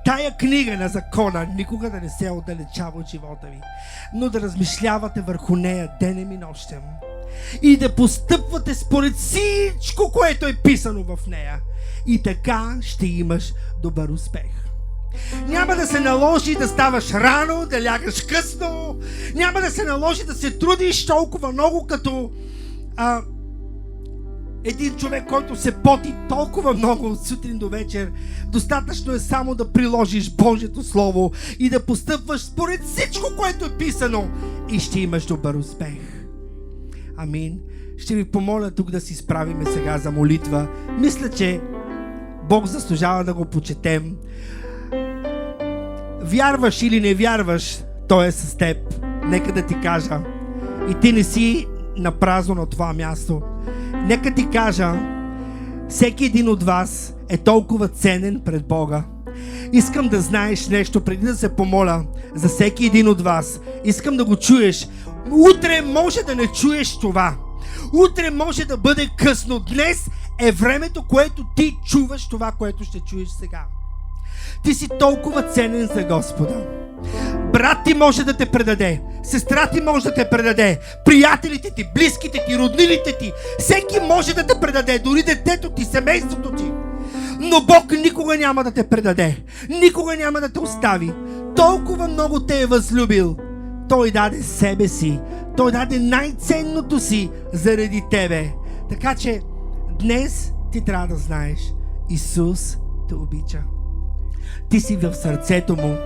тая книга на закона никога да не се отдалечава от живота ви, но да размишлявате върху нея денем и нощем и да постъпвате според всичко, което е писано в нея. И така ще имаш добър успех. Няма да се наложи да ставаш рано, да лягаш късно. Няма да се наложи да се трудиш толкова много като един човек, който се поти толкова много от сутрин до вечер. Достатъчно е само да приложиш Божието Слово и да постъпваш според всичко, което е писано, и ще имаш добър успех. Амин. Ще ви помоля тук да си справиме сега за молитва. Мисля, че Бог заслужава да го почетем. Вярваш или не вярваш, Той е с теб. Нека да ти кажа. И ти не си напразно на това място. Нека ти кажа, всеки един от вас е толкова ценен пред Бога. Искам да знаеш нещо, преди да се помоля за всеки един от вас. Искам да го чуеш. Утре може да не чуеш това. Утре може да бъде късно. Днес е времето, което ти чуваш това, което ще чуеш сега. Ти си толкова ценен за Господа. Брат ти може да те предаде, сестра ти може да те предаде, приятелите ти, близките ти, роднините ти, всеки може да те предаде, дори детето ти, семейството ти. Но Бог никога няма да те предаде, никога няма да те остави. Толкова много те е възлюбил. Той даде себе си, Той даде най-ценното си заради тебе. Така че днес ти трябва да знаеш, Исус те обича. Ти си в сърцето Му.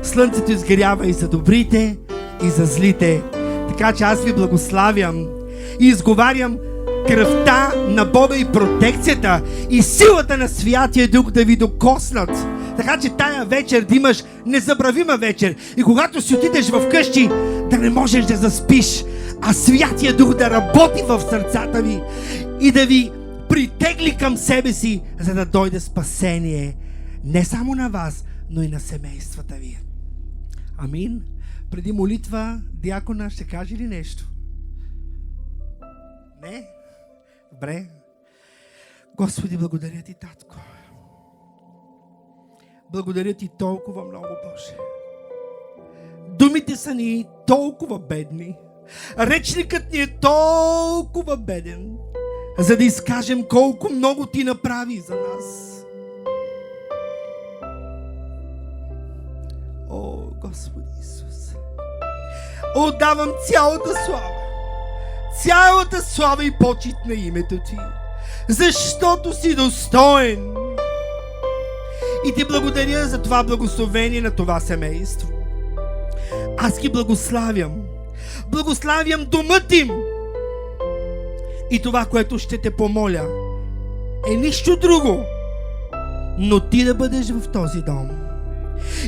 Слънцето изгрява и за добрите, и за злите. Така че аз ви благославям и изговарям кръвта на Бога и протекцията и силата на Святия Дух да ви докоснат. Така че тая вечер да имаш незабравима вечер. И когато си отидеш вкъщи, да да не можеш да заспиш, а Святия Дух да работи в сърцата ви и да ви притегли към себе си, за да дойде спасение не само на вас, но и на семействата ви. Амин. Преди молитва, диакона ще каже ли нещо? Не? Добре. Господи, благодаря ти, татко. Благодаря ти толкова много, Боже. Думите са ни толкова бедни. Речникът ни е толкова беден, за да изкажем колко много ти направи за нас. О, Господи Исус! Отдавам цялата слава и почит на името ти, защото си достоен. И ти благодаря за това благословение на това семейство. Аз ги благославям. Благославям домът им. И това, което ще те помоля, е нищо друго, но ти да бъдеш в този дом.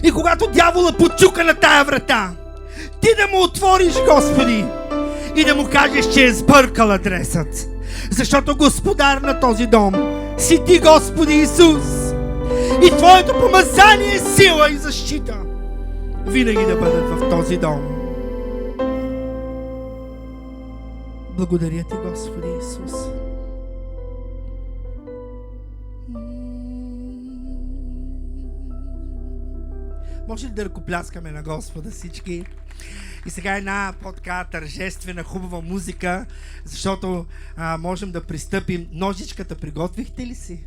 И когато дявола почука на тая врата, ти да му отвориш, Господи, и да му кажеш, че е сбъркал адресът. Защото господар на този дом си ти, Господи Исус. И твоето помазание, сила и защита винаги да бъдат в този дом. Благодаря ти, Господи Исус. Може ли да ръкопляскаме на Господа всички? И сега една по-така тържествена, хубава музика, защото можем да пристъпим. Ножичката приготвихте ли си?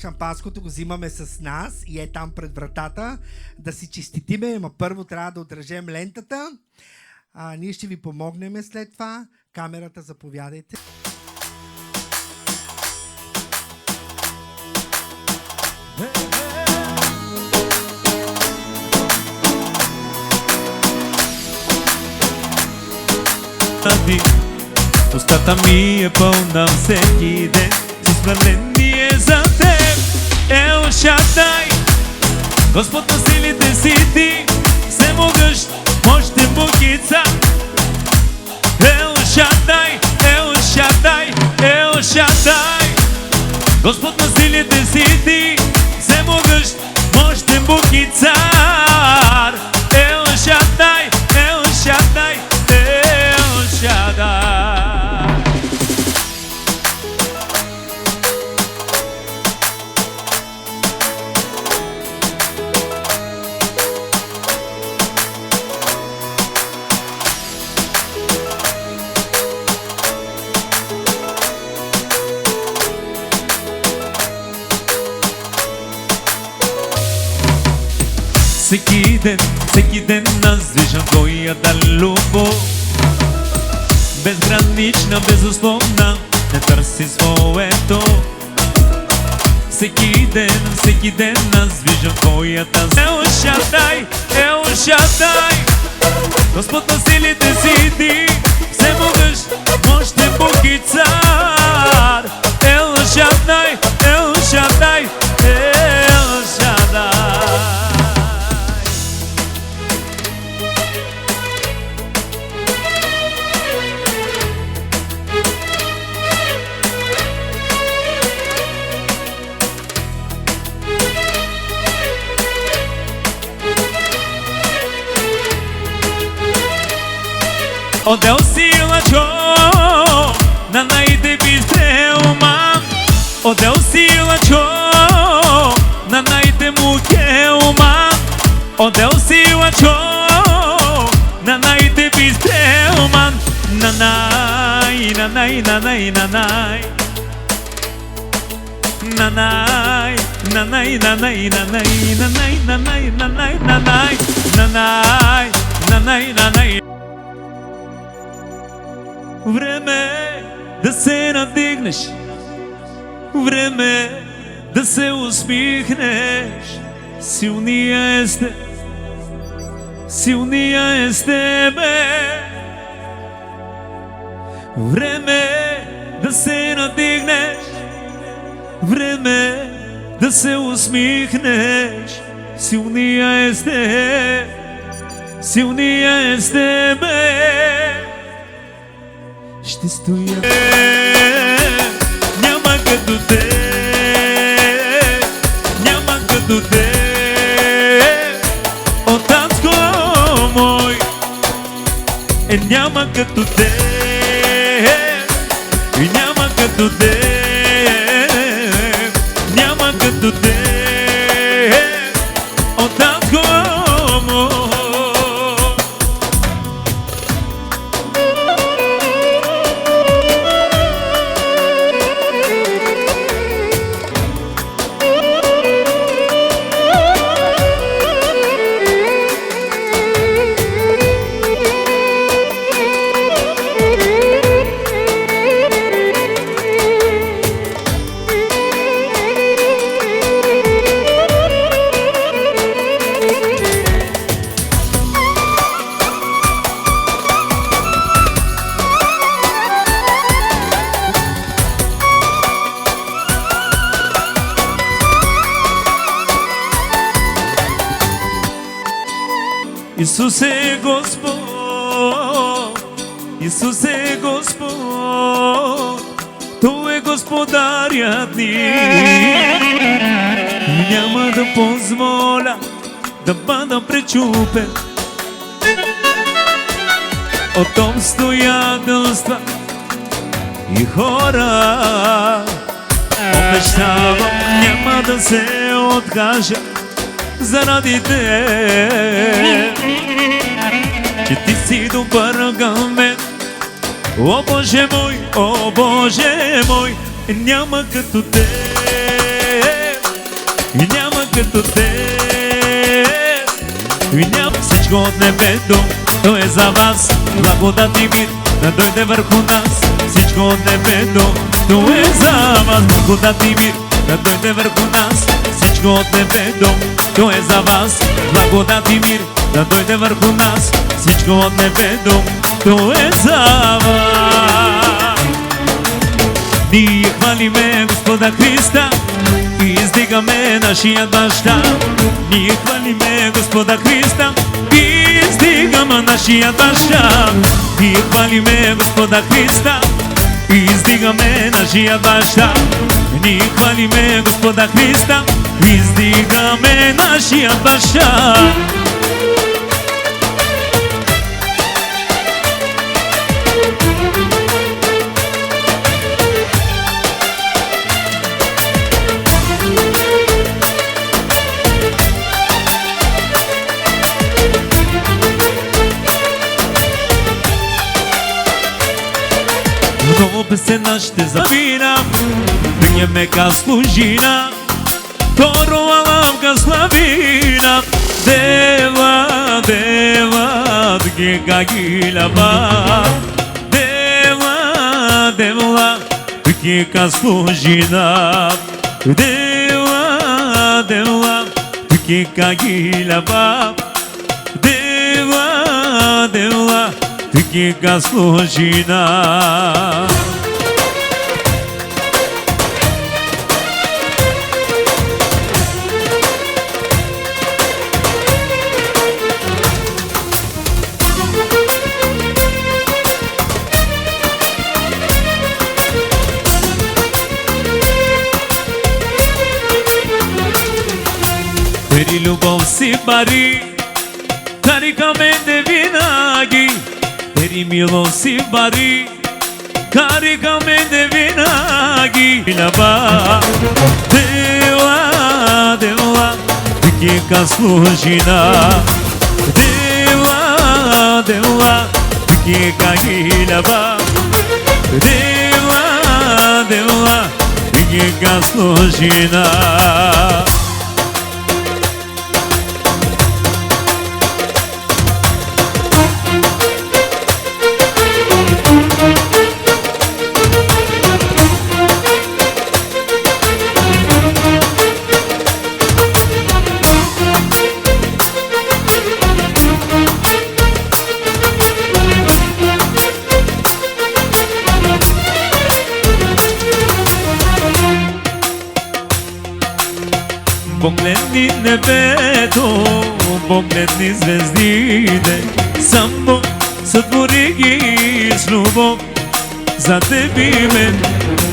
Шампанското го взимаме с нас и е там пред вратата. Да си чиститиме, ама първо трябва да отрежем лентата. Ние ще ви помогнем след това. Камерата, заповядайте. Устата ми е пълна всеки ден с изхваление за теб. Ел Шадай, Господ на силите си ти, всемогъщ, мощен Бог и цар. Ел Шадай, Ел Шадай, Ел Шадай, Господ на силите си ти, всемогъщ, мощен Бог и цар. Ел Шадай, Ел Шадай, Ел Шадай. Всеки ден аз виждам твоята любов, безгранична, безусловна, не търси своето. Всеки ден аз виждам твоята. Ел Шадай, Ел Шадай, Господ на силите си ти, всемогъщ, мощен Бог и цар. Ел Шадай, Ел Шадай, Ел Шадай. Odel si lačo na najtebi strelman. Odel si lačo na najtemu kelman. Odel si lačo na najtebi strelman. Nanaj, nanaj, nanaj, nanaj. Nanaj, nanaj, nanaj, nanaj, nanaj, nanaj, nanaj, nanaj, nanaj, nanaj, nanaj. Време да се надигнеш, време да се усмихнеш. Силния е с теб, силния е с тебе. Време да се надигнеш, време да се усмихнеш. Силния е с теб, силния е с тебе. Ще стоя, няма като те, няма като те, о татко мой, няма като те, няма като те, няма като те, о татко мой. Исус е Господ, Исус е Господ, Той е Господарят ни. Няма да позволя да бъда пречупен от обстоятелства и хора. Обещавам, няма да се откажа заради те, че ти си добър към мен. О Боже мой, о Боже мой, няма като те, няма като те, няма всичко от небето, то е за вас. Благодат и мир да дойде върху нас. Всичко от небето, то е за вас. Благодат и мир да дойде върху нас. Всичко от небето, то е за вас. Благодат и мир да дойде върху нас. Всичко от небето, то е за вас. Ние хвалиме Господа Христа и издигаме нашия баща. Ние хвалиме Господа Христа и издигаме нашия баща. Ние хвалиме Господа Христа и издигаме нашия баща. Ние хвалиме Господа Христа и издигаме нашия баща. Много песена ще запина, приеме ка служина, Торова лавка славина. Дева, дева, дгега гилаба, дева, дева, дгега служина. Дева, дева, дгега гилаба, дева, дева, дгега служина. Тери любов си бари, карика мене винаги. Тери милост си бари, карика мене винаги. Дева, дева, дева, дгега служина. Дева, дева, дгега гилаба. Дева, дева, дгега служина. Погледни небето, погледни звездите, само сътвори ги с любов. За тебе мен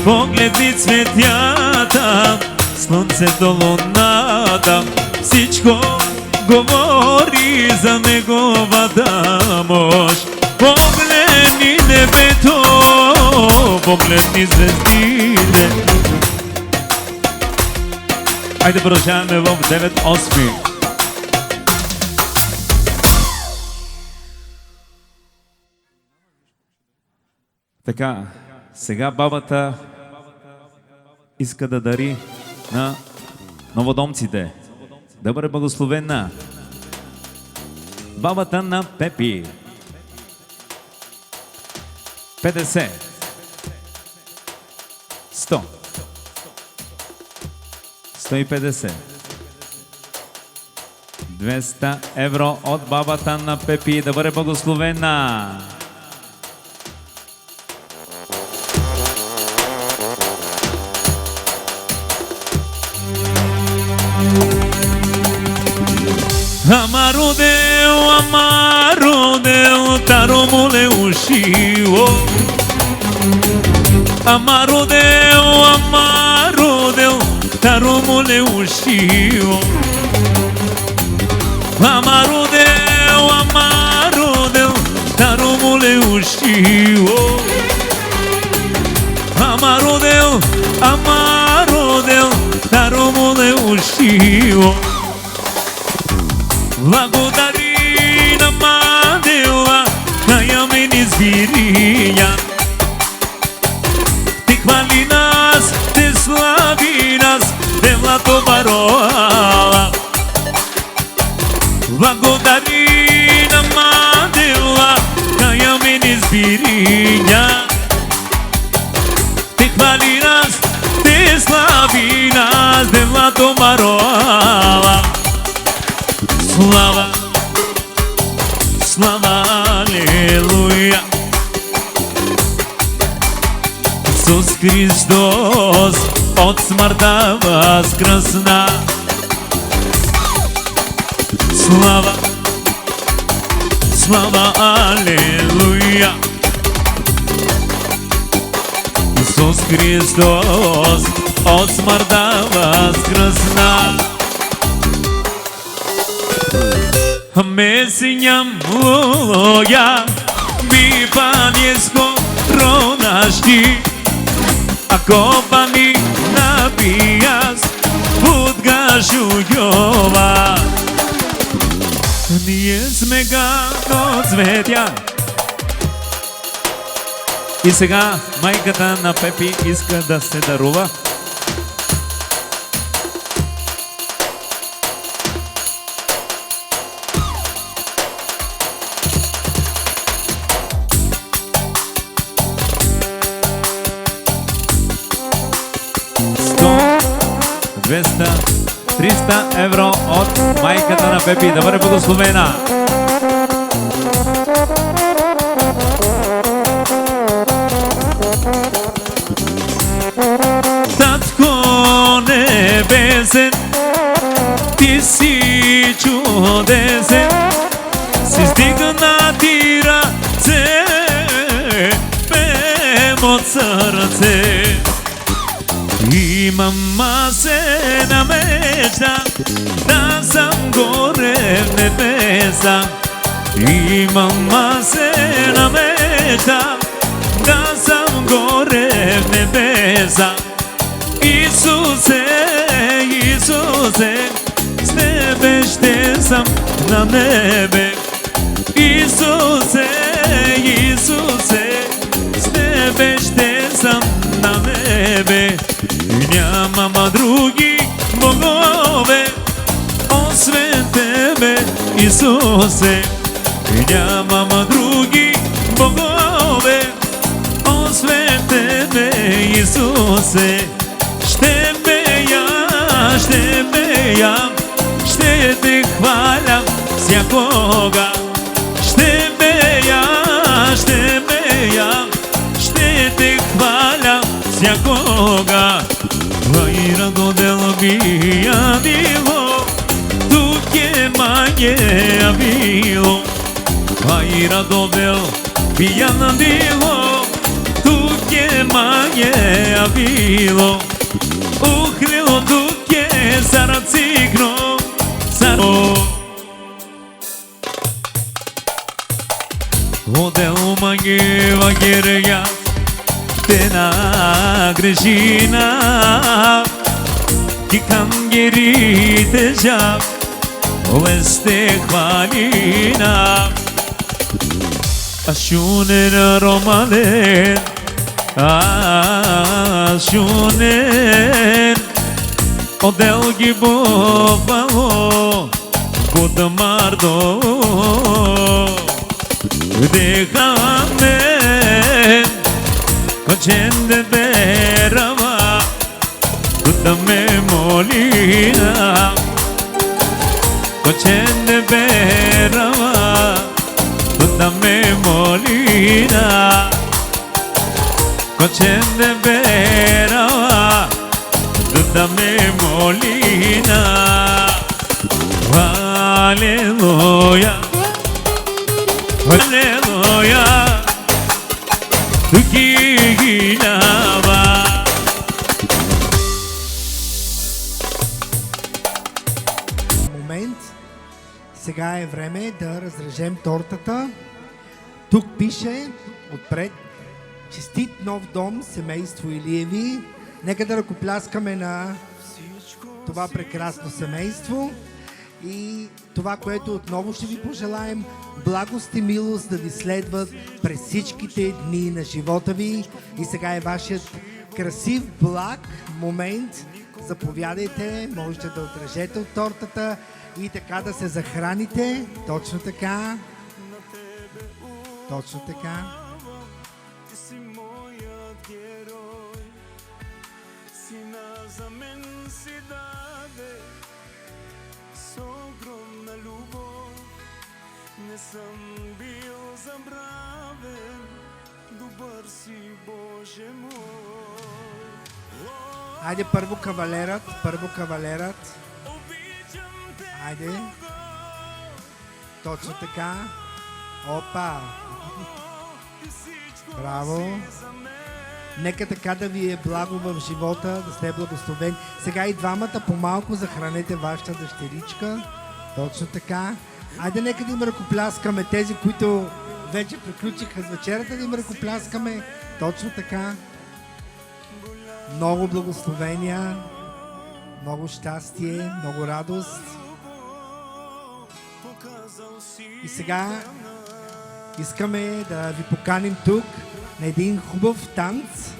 погледни цветята, слънцето, луната, всичко говори за неговата мощ. Погледни небето, погледни звездите. Айде продължаваме в 9-8. Така, сега бабата иска да дари на новодомците. Да бъде благословена бабата на Пепи. 50, 100, 150, 200 евро от бабата на Пепи. Да бъде благословена. Amarodeu, taromule ushiwo. Amarodeu, taromule ushiwo. Amarodeu, taromule ushiwo. Amarodeu, taromule ushiwo. Благодари на Мадела, дай мен извиния. Ти хвали нас, те слави нас, те млато бароа. Благодари на Мадела, дай мен извиния. Ти хвали нас, те слави нас, те млато бароа. Слава, слава, алелуя. Исус Христос от смъртта възкръсна. Слава, слава, алелуя. Исус Христос от смъртта възкръсна. Месињам mi paniesko ronašti, ako pa mi nabijas budgašu jova. Ние сме като цветя. И сега майката на Пепи иска да се дарува. $200, $300 от майката на Пепи. Да бъде благословена. Татко небесен, ти си чудесен, си стигнати ръце, пеем от сърце. Имам масена мечта, да съм горе в небеса. Имам масена мечта, да съм горе в небеса. Исусе, Исусе, с тебе ще съм на небе. Исусе, Исусе, с тебе ще съм на небе. Нямам други богове, освен тебе, Исусе. Нямам други богове, освен тебе, Исусе. Ще пея, ще пея, ще те хваля всякога. Ще пея, ще пея, ще те хваля всякога. Vai rado del mia divo, tu che manje avilo Aira dovel pijana bilo Tuk je manje avilo Uhrilo tuk je saracikno Odel manje vagerja Te na greșina Ki kam geri te gjap Veste hvalina Ashunen romalen Ashunen Odel gibo valo Kod mardo Dehame Kocende berava Kudame molina Kocende berava Kudame molina Kocende berava Kudame molina Aleluia Aleluia Tukigilava Момент. Сега е време да разрежем тортата. Тук пише отпред честит нов дом, семейство Илиеви. Нека да ръкопляскаме на това прекрасно семейство. И това, което отново ще ви пожелаем, благост и милост да ви следват през всичките дни на живота ви. И сега е вашият красив, благ момент. Заповядайте, можете да отрежете от тортата и така да се захраните. Точно така. Точно така. За мен си даде с огромна любов. Не съм бил забравен, добър си, Боже мой. Айде първо кавалерът, Айде. Точно така. Опа. Браво. Нека така да ви е благо в живота, да сте благословени. Сега и двамата по-малко захранете вашата дъщеричка. Точно така. Айде нека да им ръкопляскаме. Тези, които вече приключиха с вечерата, да им ръкопляскаме. Точно така. Много благословения, много щастие, много радост. И сега искаме да ви поканим тук на един хубав танц,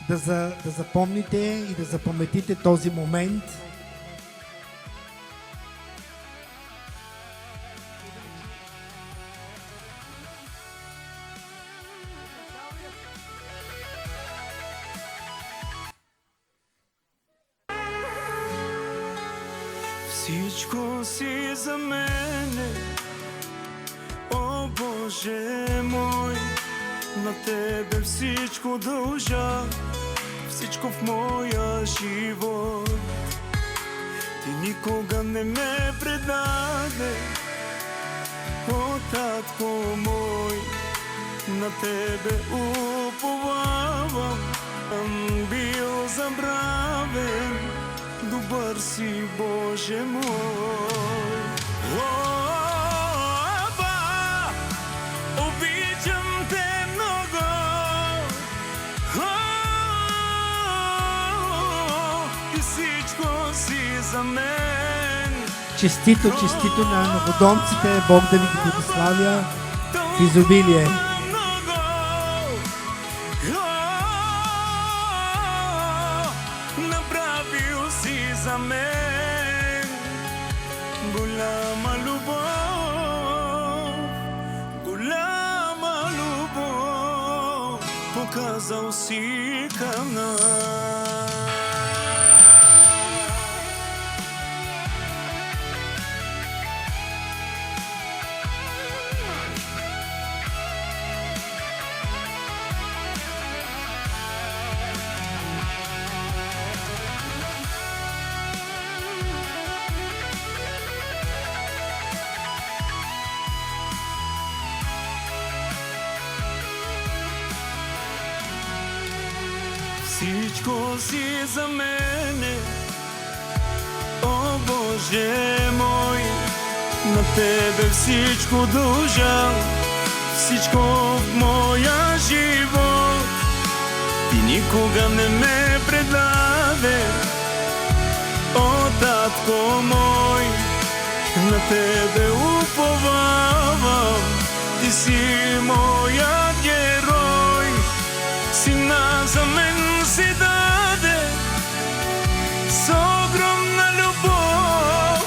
да запомните и да запаметите този момент. Всичко си за мене, о Боже мой, на Тебе всичко дължа, всичко в моя живот. Ти никога не ме предаде, о Татко мой, на Тебе уповавам, съм бил забравен, добър си, Боже мой. Аба, обичам Те много. И всичко си за мен. Честито, честито на новодомците, Бог да ви ги благославя в изобилие. Направил си за мен голяма любов, показал си към нас. всичко си за мене. О, Боже мой, на Тебе всичко дължа, всичко в моя живот. Ти никога не ме предаде, о, татко мой, на Тебе уповавам. Ти си моя герой, сина за мен си даде с огромна любов.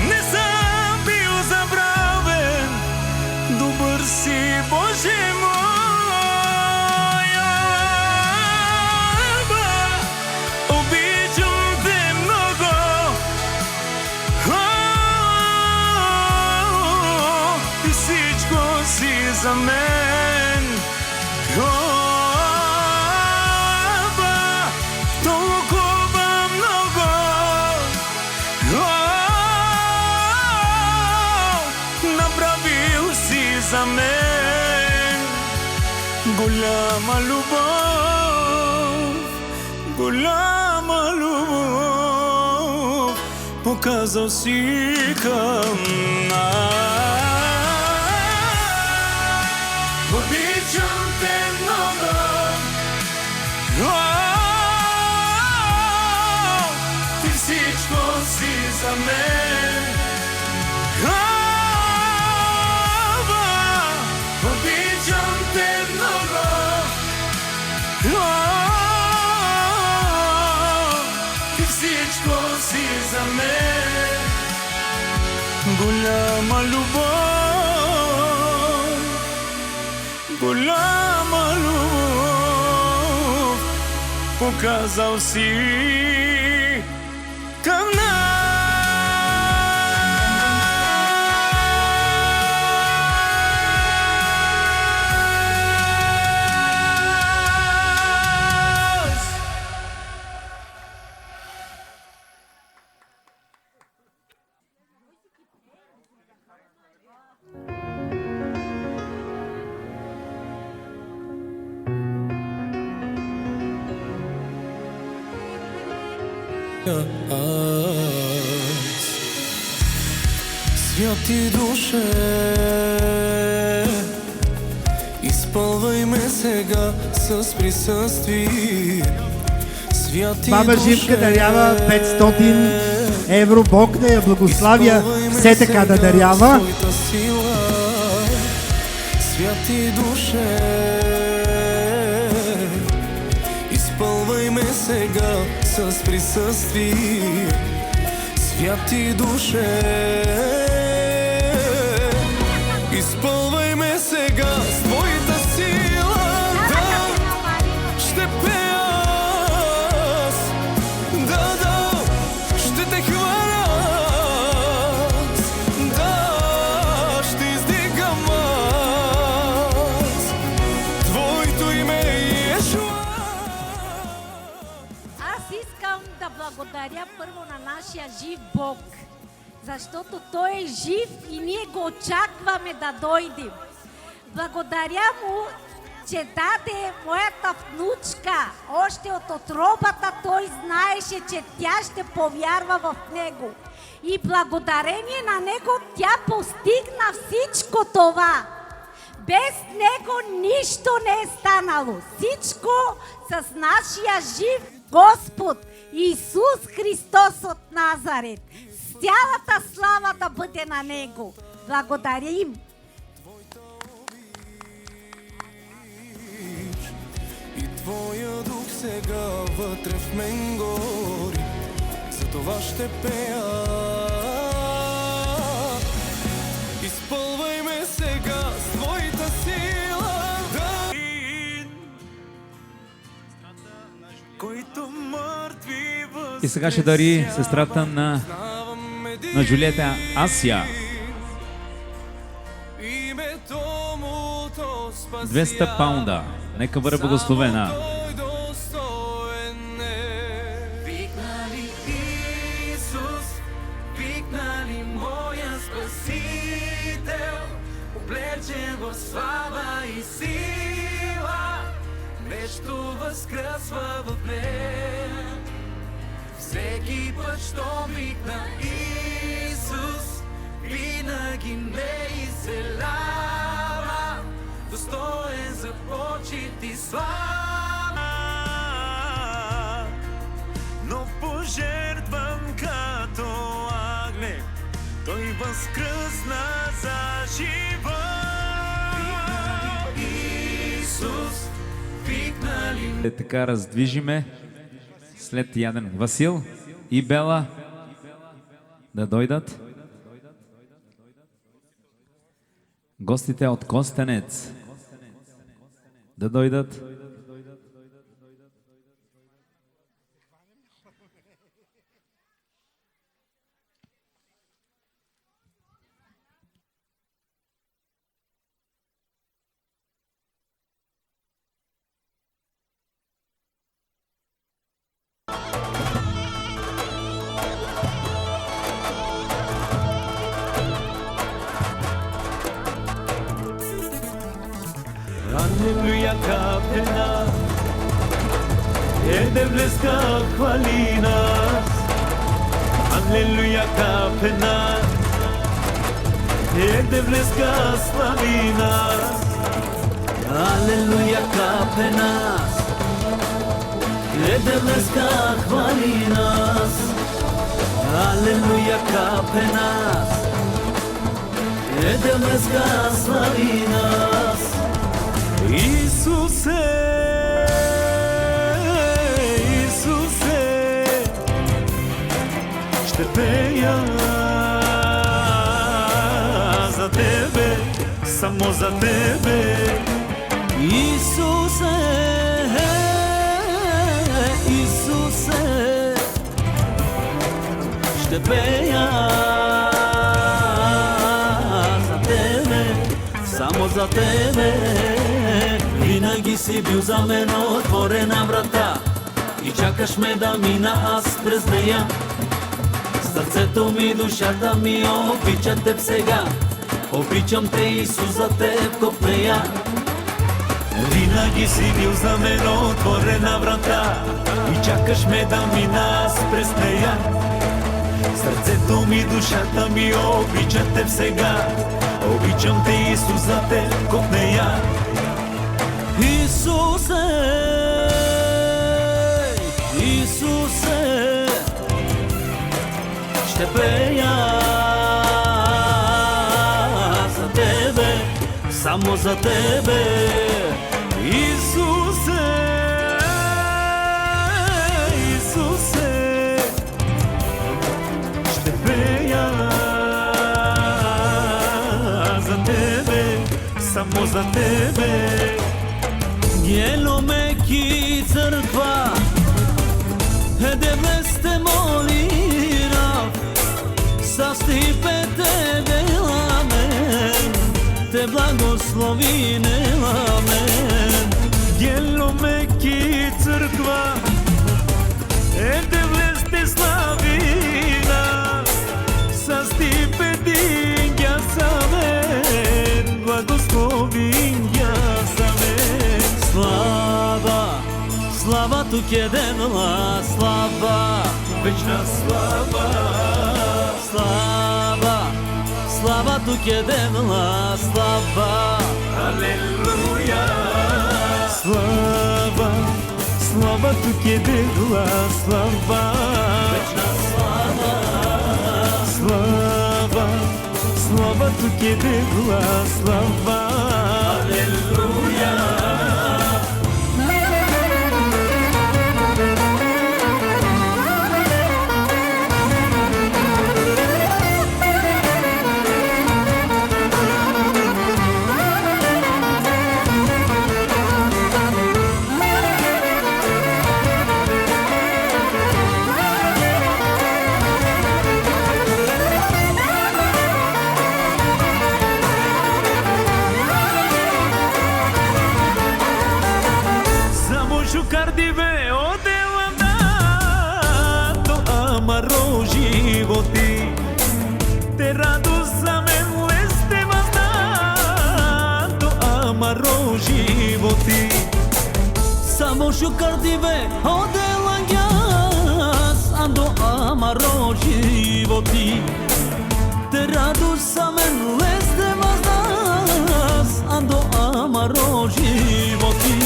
Не съм бил забравен, добър си, Боже мой. Обичам Те много, Ти всичко си за мен. Толкова много направил си за мен. Голяма любов показал си към нас. Обичам Те много, Ти всичко си за мен. Обичам Те много, Ти всичко си за мен. Голяма любов показал си към нас. Святи душе, изпълвай ме сега с присъствие. Святи Баба душе, Живка дарява 500 евро. Бог да я благославя все така да дарява. своята сила. Святи душе, изпълвай ме сега с присъствие. Святи душе, изпълвай ме сега с Твоята сила. Да, ще пея аз. Да, ще Те хваля аз. Да, ще издигам аз Твоето име Йешуа. Аз искам да благодаря първо на нашия жив Бог, защото Той е жив и ние го очакваме да дойде. Благодаря Му, че даде моята внучка. Още от отробата Той знаеше, че тя ще повярва в Него. И благодарение на Него тя постигна всичко това. Без Него нищо не е станало. Всичко с нашия жив Господ Исус Христос от Назарет. Цялата слава да бъде на Него. Благодарим. И Твоя дух сега вътре в мен гори, затова ще пея. Изпълвай ме сега с Твоята сила. Да. Които мъртви И сега ще дари сестрата на Джулиета Асия. 200 паунда. Нека бъде благословена. викнали Исус, викнали моя Спасител, облечен в слава и сила, нещо възкръс присъства в мен. Всеки път, щом викна Исус, винаги ме изцелява, достоен за почит и слава. Но пожертван като агнец, той възкръсна за живот. Исус, викнали. Така раздвижиме след яден. Васил и Бела да дойдат. Гостите от Костенец да дойдат. Алелуя, капена, еде блеска хвали нас. Алелуя, капена, еде блеска слави нас. Алелуя, капена, еде блеска хвали нас. Алелуя, капена, еде блеска слави нас. Исусе, Исусе, ще пея за Тебе, само за Тебе. Исусе, Исусе, ще пея за Тебе, само за Тебе. Винаги си бил за мен отворена врата и чакаш ме да мина аз през нея. Сърцето ми, душата ми обичат Теб сега. Обичам Те, Исус, за Теб копнея. Винаги си бил за мен отворена врата и чакаш ме да мина аз през нея. Сърцето ми, душата ми обичат Теб сега. Обичам Те, Исус, за Теб копнея. Исусе, Исусе, ще пея за Тебе, само за Тебе. Исусе, Исусе, ще пея за Тебе, само за Тебе. Еломеки църква, де сте молира, са стипете беламен, Те благослови неламен. Еломеки църква, де сте славина, са стипете гясамен, благослови гясамен. Слава, слава тук е денла, слава, вечна слава. Слава, слава тук е денла, слава. Алелуя. Слава, слава тук е денла, слава. Вечна слава. Слава, слава тук е денла, слава. Алелуя. Cardive o de to amarro životi, te radosame leste mazda, to amarro životi. Samo šukardive odela gas Ando amaro životi Te radu sa men leste vazdas Ando amaro životi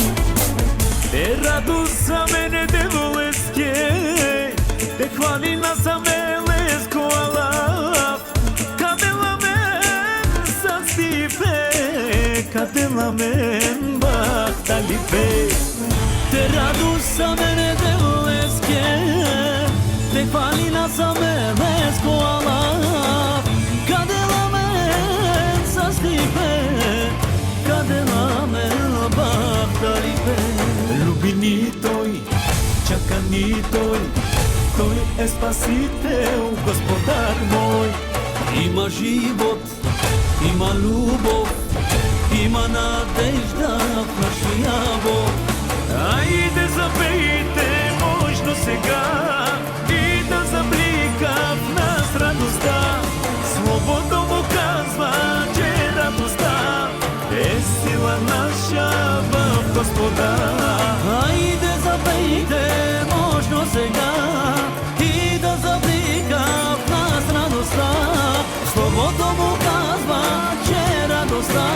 Te radu sa mene devoleske Te hvalina sa mele skoala Kadela men sa stipe Kadela men bahtalipe Te radu sa mene devoleske Te hvalina sa mele skoala Kadela men sa stipe Kadela men bahtalipe Любини той, чакани той е спасител, Господар мой. Има живот, има любов, има надежда в нашия Бог. Айде запейте мощно сега и да заблика в нас радостта. Словото му казва, че радостта е сила наша в Господа. Айде запейте мощно сега и да заблика в нас радостта. Словото му казва, че радостта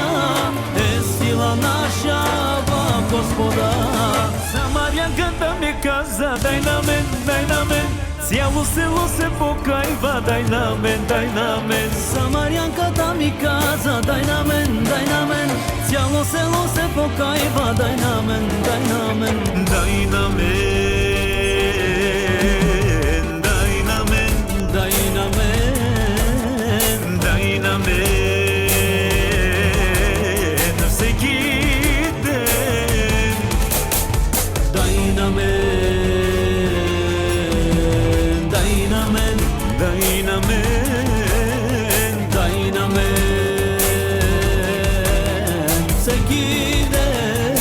е сила наша в Господа. Самарянката ми каза, дай на мен, цяло село се покайва, дай на мен. Самарянката ми каза, дай на мен, цяло село се покайва, дай на мен. Дай на мен, всеки ден. Дай на мен, всеки ден.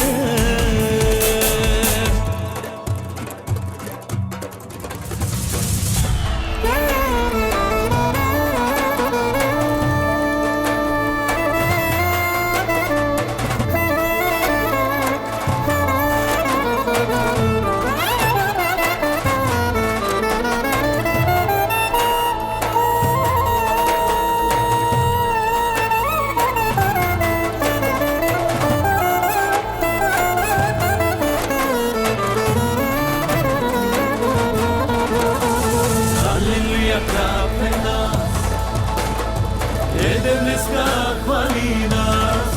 Алелуя, капе нас, еде днеска хвали нас.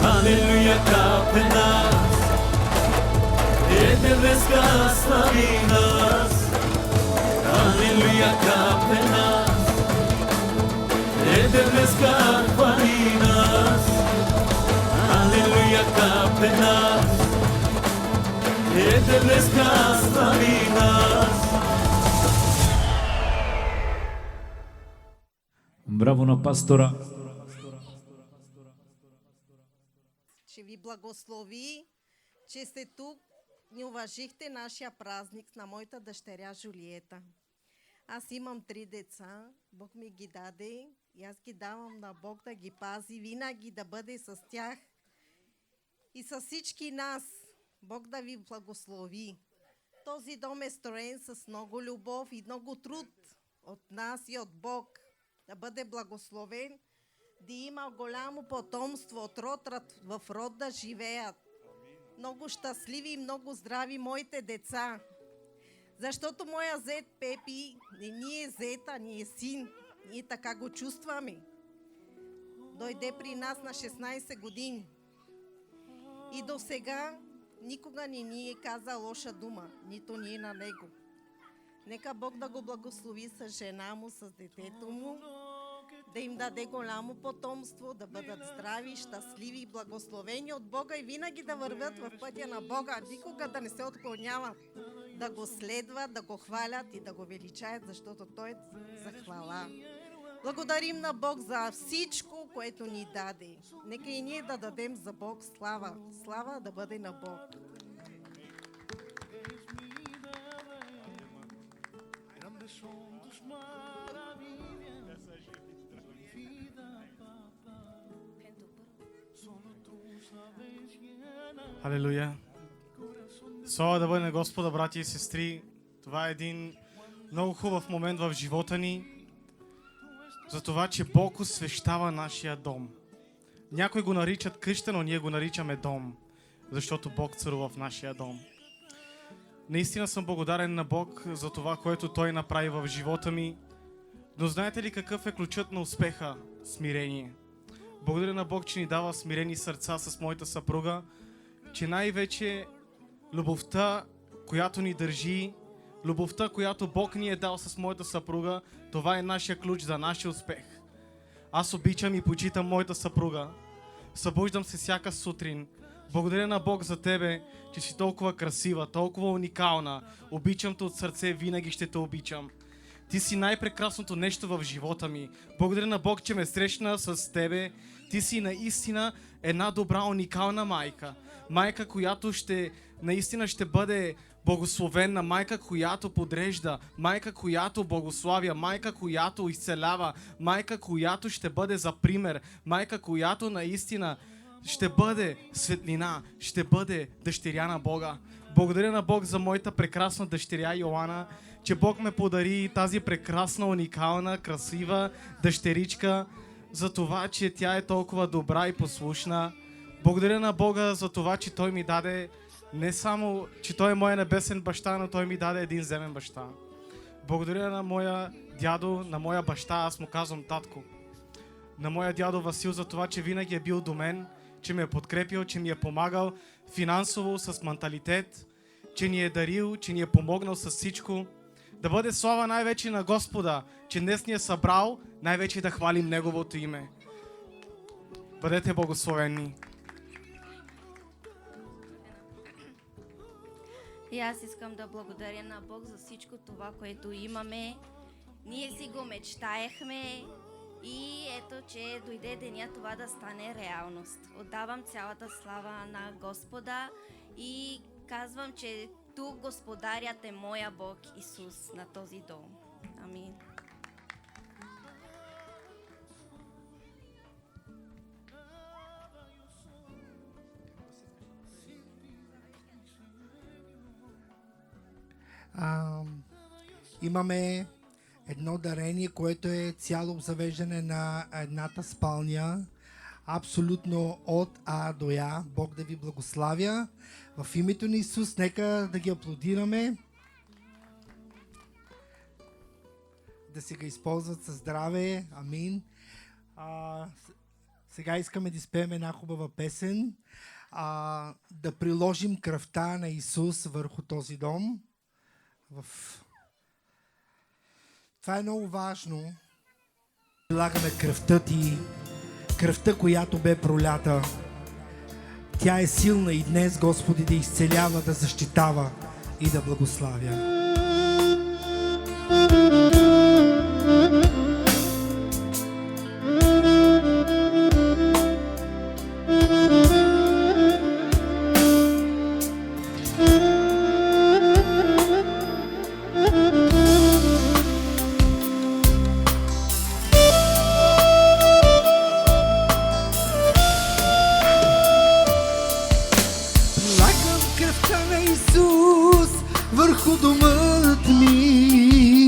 Алелуя, капе нас, еде днеска слави нас. Алелуя, капе нас, еде днеска хвали нас. Алелуя, капе нас, еде днеска слави нас. Браво на пастора. Ще ви благослови, че сте тук, ни уважихте нашия празник на моята дъщеря Жулиета. Аз имам 3 деца, Бог ми ги даде и аз ги давам на Бог да ги пази, винаги да бъде с тях и с всички нас. Бог да ви благослови. Този дом е строен с много любов и много труд от нас и от Бог. Да бъде благословен, да има голямо потомство от род в род да живеят. Много щастливи и много здрави моите деца. Защото моя зет Пепи не ни е зет, а ни е син. Ние така го чувстваме. Дойде при нас на 16 години. И до сега никога не ни е казал лоша дума, нито ние на него. Нека Бог да го благослови с жена му, с детето му, да им даде голямо потомство, да бъдат здрави, щастливи и благословени от Бога и винаги да вървят в пътя на Бога, никога да не се отклоняват, да го следват, да го хвалят и да го величаят, защото Той е за хвала. Благодарим на Бог за всичко, което ни даде. Нека и ние да дадем за Бог слава. Слава да бъде на Бог. Алелуя. Слава да бъде на Господа, брати и сестри. Това е един много хубав момент в живота ни, за това, че Бог освещава нашия дом. Някои го наричат къща, но ние го наричаме дом, защото Бог царува в нашия дом. Наистина съм благодарен на Бог за това, което Той направи в живота ми. Но знаете ли какъв е ключът на успеха? Смирение. Благодаря на Бог, че ни дава смирени сърца с моята съпруга, че най-вече любовта, която ни държи, любовта, която Бог ни е дал с моята съпруга, това е нашия ключ за нашия успех. Аз обичам и почитам моята съпруга. Събуждам се всяка сутрин. Благодаря на Бог за тебе, че си толкова красива, толкова уникална. Обичам те от сърце, винаги ще те обичам. Ти си най-прекрасното нещо в живота ми. Благодаря на Бог, че ме срещна с тебе. Ти си наистина една добра, уникална майка. Майка, която наистина ще бъде благословена, майка, която подрежда, майка, която благославя, майка, която изцелява, майка, която ще бъде за пример, майка, която наистина ще бъде светлина, ще бъде дъщеря на Бога. Благодаря на Бог за моята прекрасна дъщеря Йоана, че Бог ме подари тази прекрасна, уникална, красива дъщеричка, за това, че тя е толкова добра и послушна. Благодаря на Бога за това, че Той ми даде не само, че Той е моя небесен баща, но Той ми даде един земен баща. Благодаря на моя дядо, на моя баща, аз му казвам татко. На моя дядо Васил за това, че винаги е бил до мен, че ме е подкрепил, че ми е помагал финансово, с менталитет, че ни е дарил, че ни е помогнал с всичко. Да бъде слава най-вече на Господа, че днес ни е събрал, най-вече да хвалим Неговото име. Бъдете благословени. И аз искам да благодаря на Бог за всичко това, което имаме. Ние си го мечтаехме и ето, че дойде деня това да стане реалност. Отдавам цялата слава на Господа и казвам, че тук Господарят е моя Бог Исус на този дом. Амин. Имаме едно дарение, което е цяло обзавеждане на едната спалня, абсолютно от А до Я. Бог да ви благославя. В името на Исус, нека да ги аплодираме. Да се го използват със здраве. Амин. Сега искаме да изпеем една хубава песен. Да приложим кръвта на Исус върху този дом. Това е много важно. Прилагаме кръвта ти, кръвта, която бе пролята. Тя е силна и днес, Господи, да изцелява, да защитава и да благославя.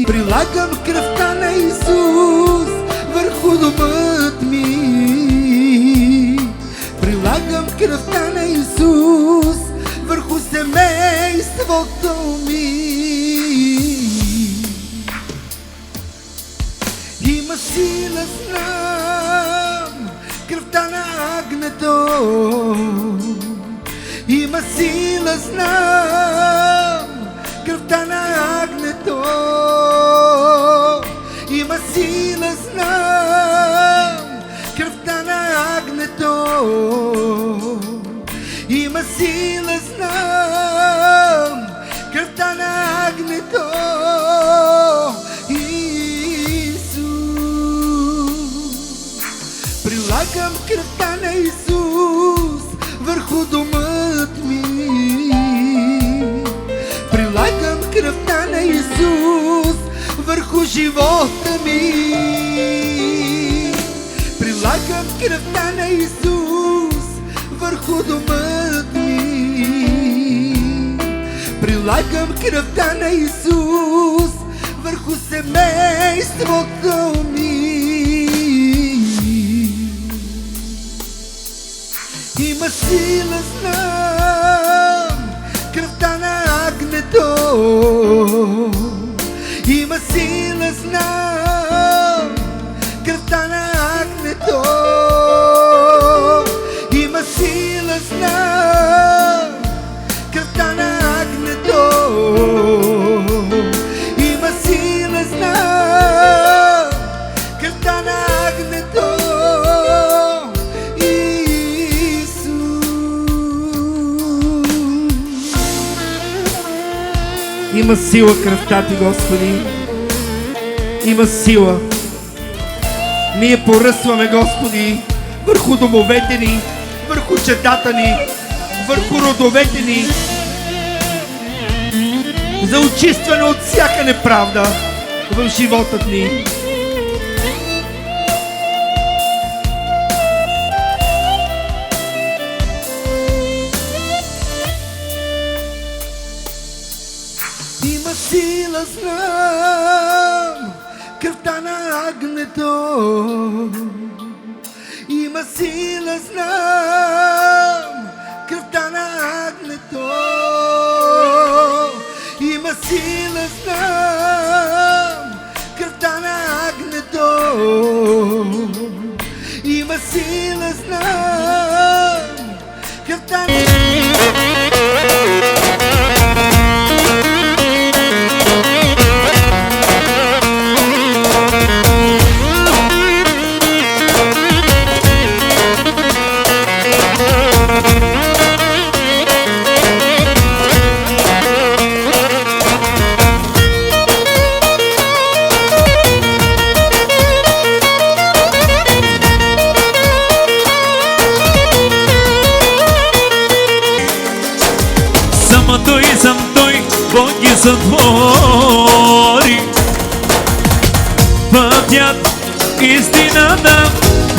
Прилагам кръвта на Исус върху домът ми. Прилагам кръвта на Исус върху семейството ми. Има сила, знам, кръвта на агнето. Има сила, знам, кръвта на агнето. Има сила, знам, кръвта на агнето. Има сила, знам, кръвта на агнето. Исус. Прилагам кръвта на Исус върху домът ми. Прилагам кръвта на Исус върху живота ми. Прилагам кръвта на Исус върху домът ми. Прилагам кръвта на Исус върху семейството ми. Има сила, знам, кръвта на агнето. Има сила, знам, кръвта на агнето. Има сила, знам, кръвта на агнето. Има сила, знам, кръвта на агнето. Има сила кръвта ти, Господи. Има сила. Ние поръсваме, Господи, върху домовете ни, върху чедата ни, върху родовете ни, за очистване от всяка неправда в живота ни. Има сила, знам, кръвта на агнето. Има сила, знам, кръвта на агнето. Има сила, знам, кръвта на агнето. Има сила, знам, кръвта на агнето. Бог ги затвори. Пътят, истината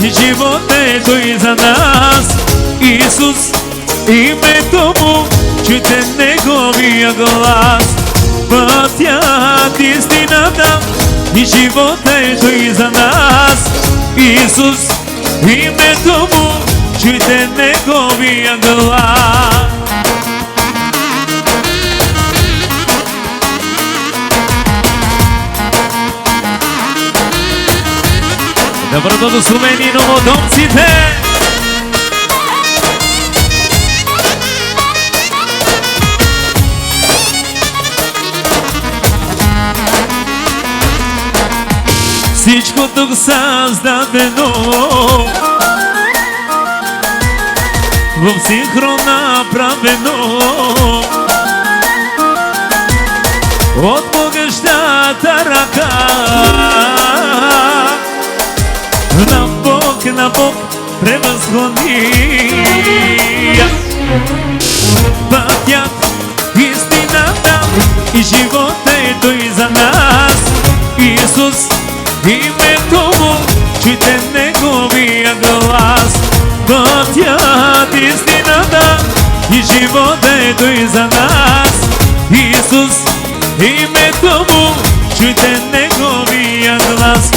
и живот е Той за нас. Исус, името Му, чуйте Неговия глас. Пътят, истината и живот е Той за нас. Исус, името Му, чуйте Неговия глас. Доброто дословени новодомците! Всичко тук създадено в синхрон направено от Богъщата ръка. На Бог превъзходи. Пътят, истината и живот е Той за нас. Исус, името Му, чуйте Неговия глас. Пътят, истината и живот е Той за нас. Исус, името Му, чуйте Неговия глас.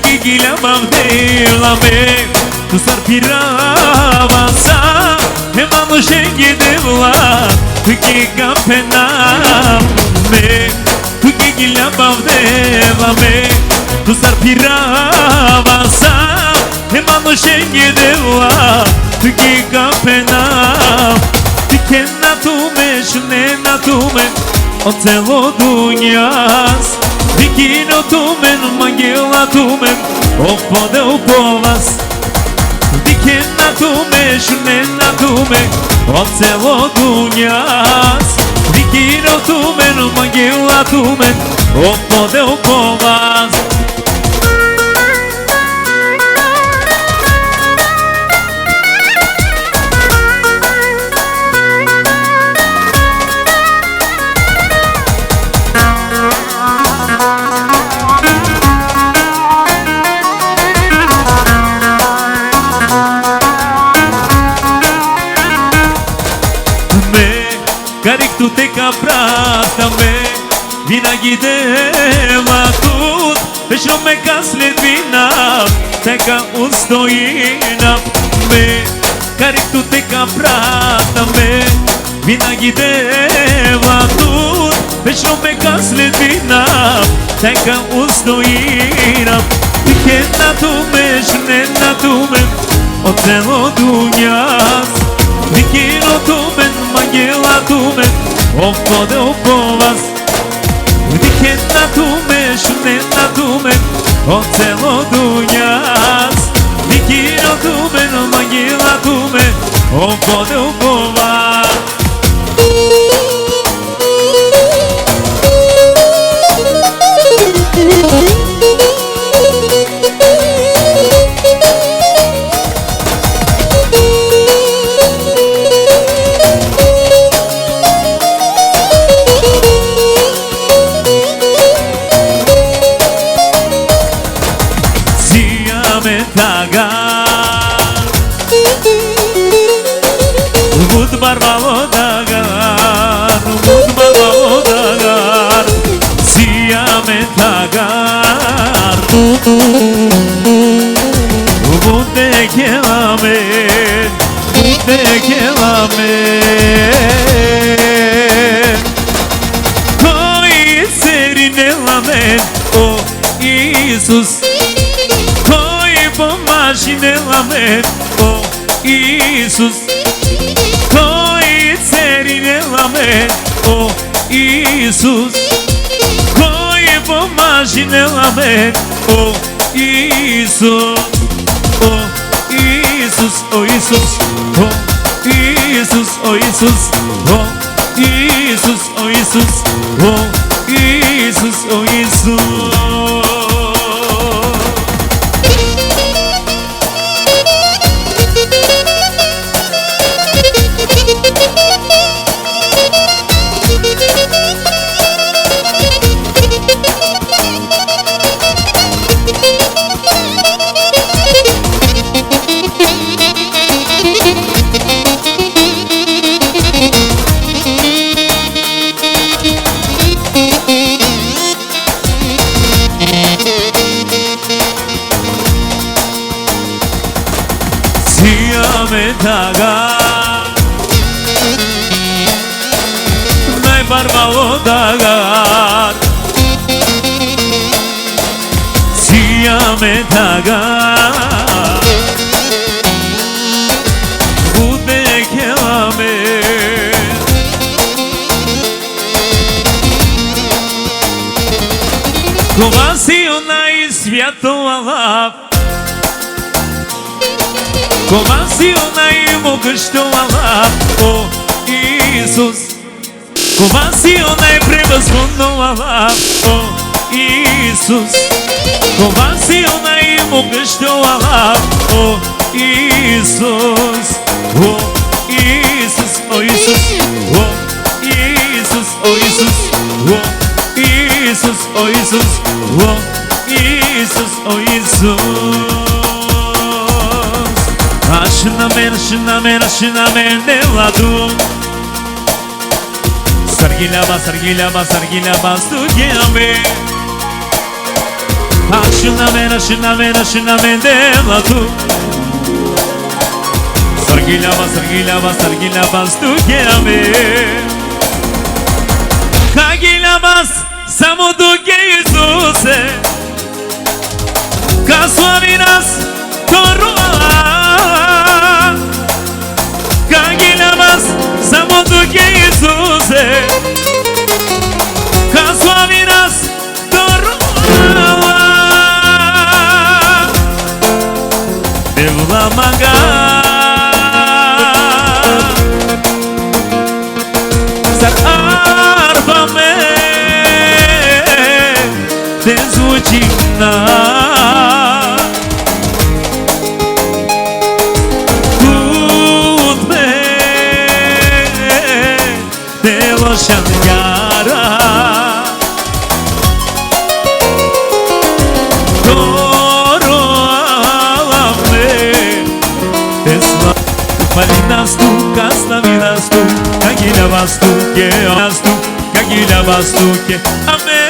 Gigila mavdela me tu sarpirava sa e mano shengi devla giga pena me gigila mavdela me tu sarpirava sa e mano shengi devla giga pena tikena tu me shne na tu me o celo dunjas. Дикиното мен, магилато мен, опадал по вас. Дикенато мен, шуненато мен, от селото няс. Дикиното мен, магилато мен, опадал по вас. Карикто тека пращаме, винаги дела тут, вечно мека след вина, тека устоина ме. Карикто тека пращаме, винаги дела тут, вечно мека след вина, тека устоина. Викенато ме, жненато ме, от целото няс. Викиното мен, магелато мен, обходил по вас. Викенато ме, жненато мен, от целото няс. Викиното мен, магелато мен, обходил по вас. Barbalo dagar, barbalo dagar, siame dagar. Bunde kelame, Koi serine lamen, oh Iisus. Koi pomagine lamen, oh Iisus. Koi serine lamen, oh Iisus. Koi pomagine lamen, oh Iisus. Oh Iisus, oh Iisus, oh Iisus, oh Iisus, oh Iisus, oh Iisus, oh Iisus, oh Iisus. Dagar, nai barbalo dagar, siame dagar, bude kelame. Кога си онай святола, кога си онай могъщола, о Исус. Кога си онай превъзходнола, о Исус. Кога си онай могъщола, о Исус. О Исус, о Исус, о Исус, о Исус, о Исус, о Исус, о Исус, о Исус. Шнамен деладу. Саргиляба студияме. Шнамен деладу. Саргиляба студияме. Кагилябас само дуге Исусе. Каслави нас торуа. Kagilabas samo duge Isuse. Kaslavi nas toruava. Devla maga. Zar arba me te zvuči na. Şangara Toro alame Esma Malinas tu, caslavinas tu Kagilaba bastuke, kagila bastuke, amen.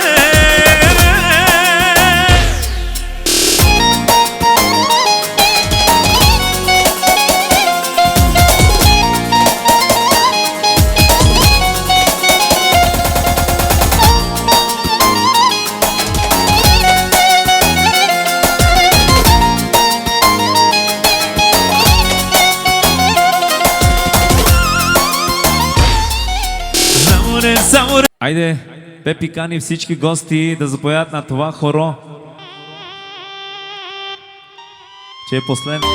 Айде, Пепи кани всички гости да заповядат на това хоро, че е последно.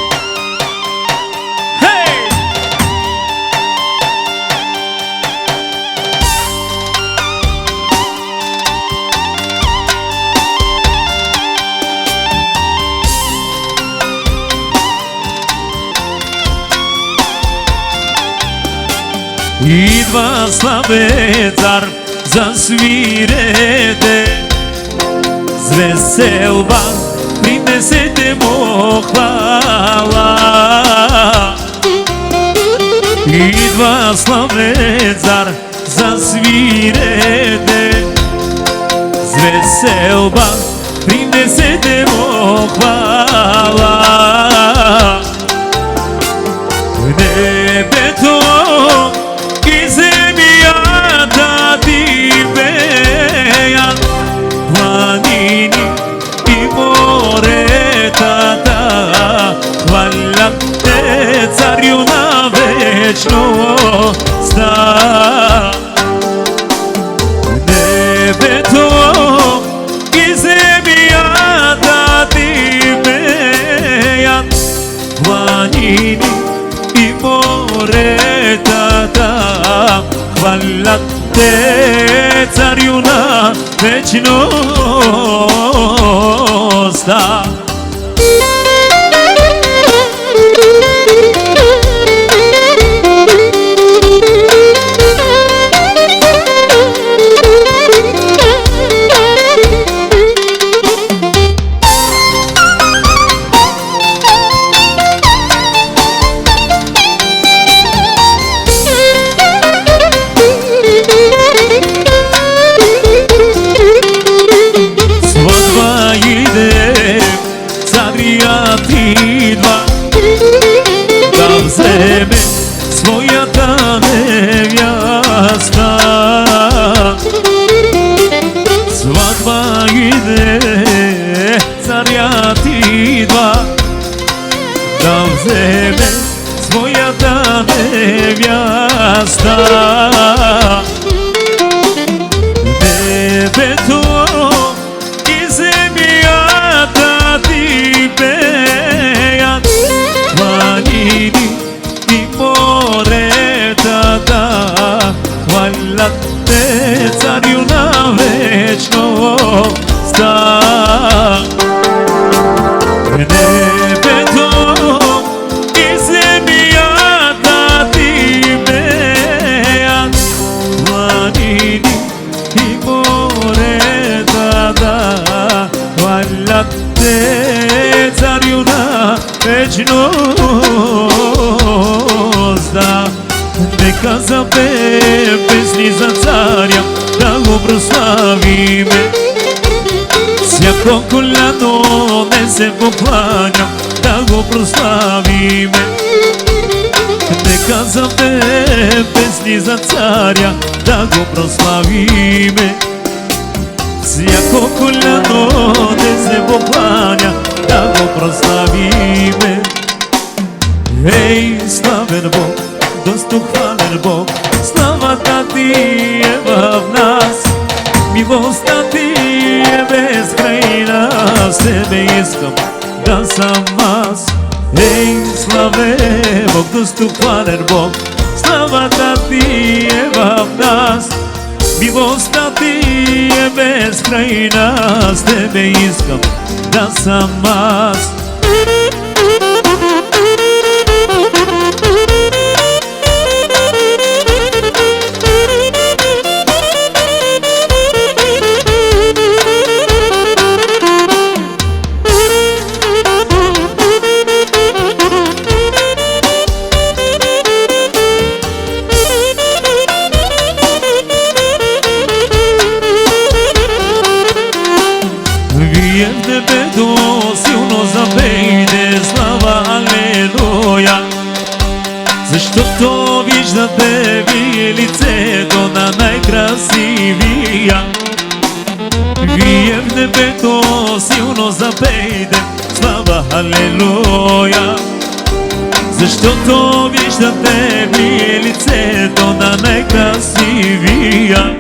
Идва славен цар, засвирете с веселба, принесете му хвала. Идва славен цар, засвирете с веселба, принесете му хвала. Небето и земята ти пеят, планини и моретата хвалят те, царю на вечността. Небето и земята ти пеят, планини и моретата хвалят те, царю на вечността. Да вземе своята невяста. Сватба иде, царят идва, да вземе своята невяста. Небето и земята ти пеят, планини и моретата хвалят те, царю на вечността. Небето и земята ти пеят, планини и моретата хвалят те, царю на вечността. Нека запеем песни за царя, да го прославиме. Всяко коляно не се покланя, да го прославиме. Нека запеем песни за царя, да го прославиме. Всяко коляно не се покланя, да го прославиме. Ей, славен Бог, достохвален Бог, славата ти е в нас, милостта ти е безкрайна, с тебе искам да съм аз. Ей, славен Бог, достохвален Бог, славата ти е в нас, милостта ти е безкрайна, с тебе искам да съм аз. тебе лицето на най-красивия. Вие в небето силно запейте слава халелуя, защото виждате вие лицето на най-красивия.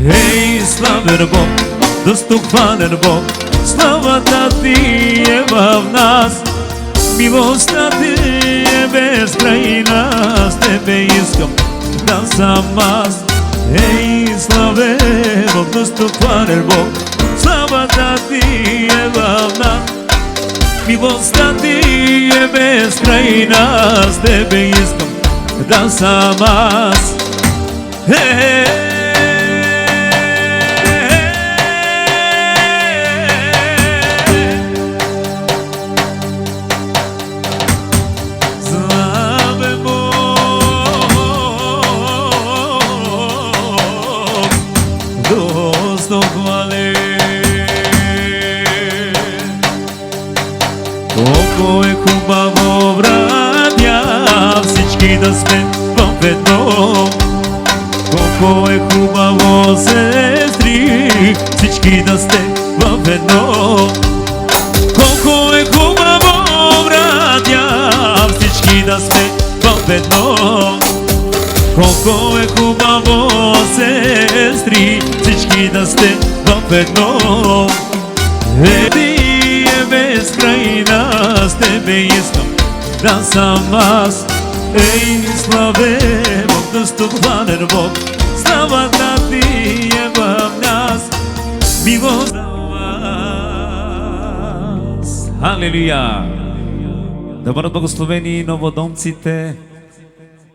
Ей, славен Бог, достохвален Бог, славата ти е в нас, милостта ти е безкрайна, с тебе искам да съм аз. Ей, славен Бог, достохвален Бог, славата ти е в нас, милостта ти е безкрайна, с тебе искам да съм аз. Славен Бог, достохвален. Колко е хубаво, братя, всички да сме в едно. Колко е хубаво, сестри, всички да сте в едно. Колко е хубаво, братя, всички да сме в едно. Колко е хубаво, сестри, всички да сте в едно. Ти е безкрайна, с тебе искам да съм аз. Ей, славен Бог, достохвален Бог, славата ти е в нас, милост в нас. Халелуя! Да бъдат благословени новодомците,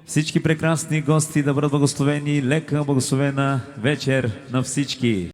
всички прекрасни гости, да бъдат благословени, лека благословена вечер на всички.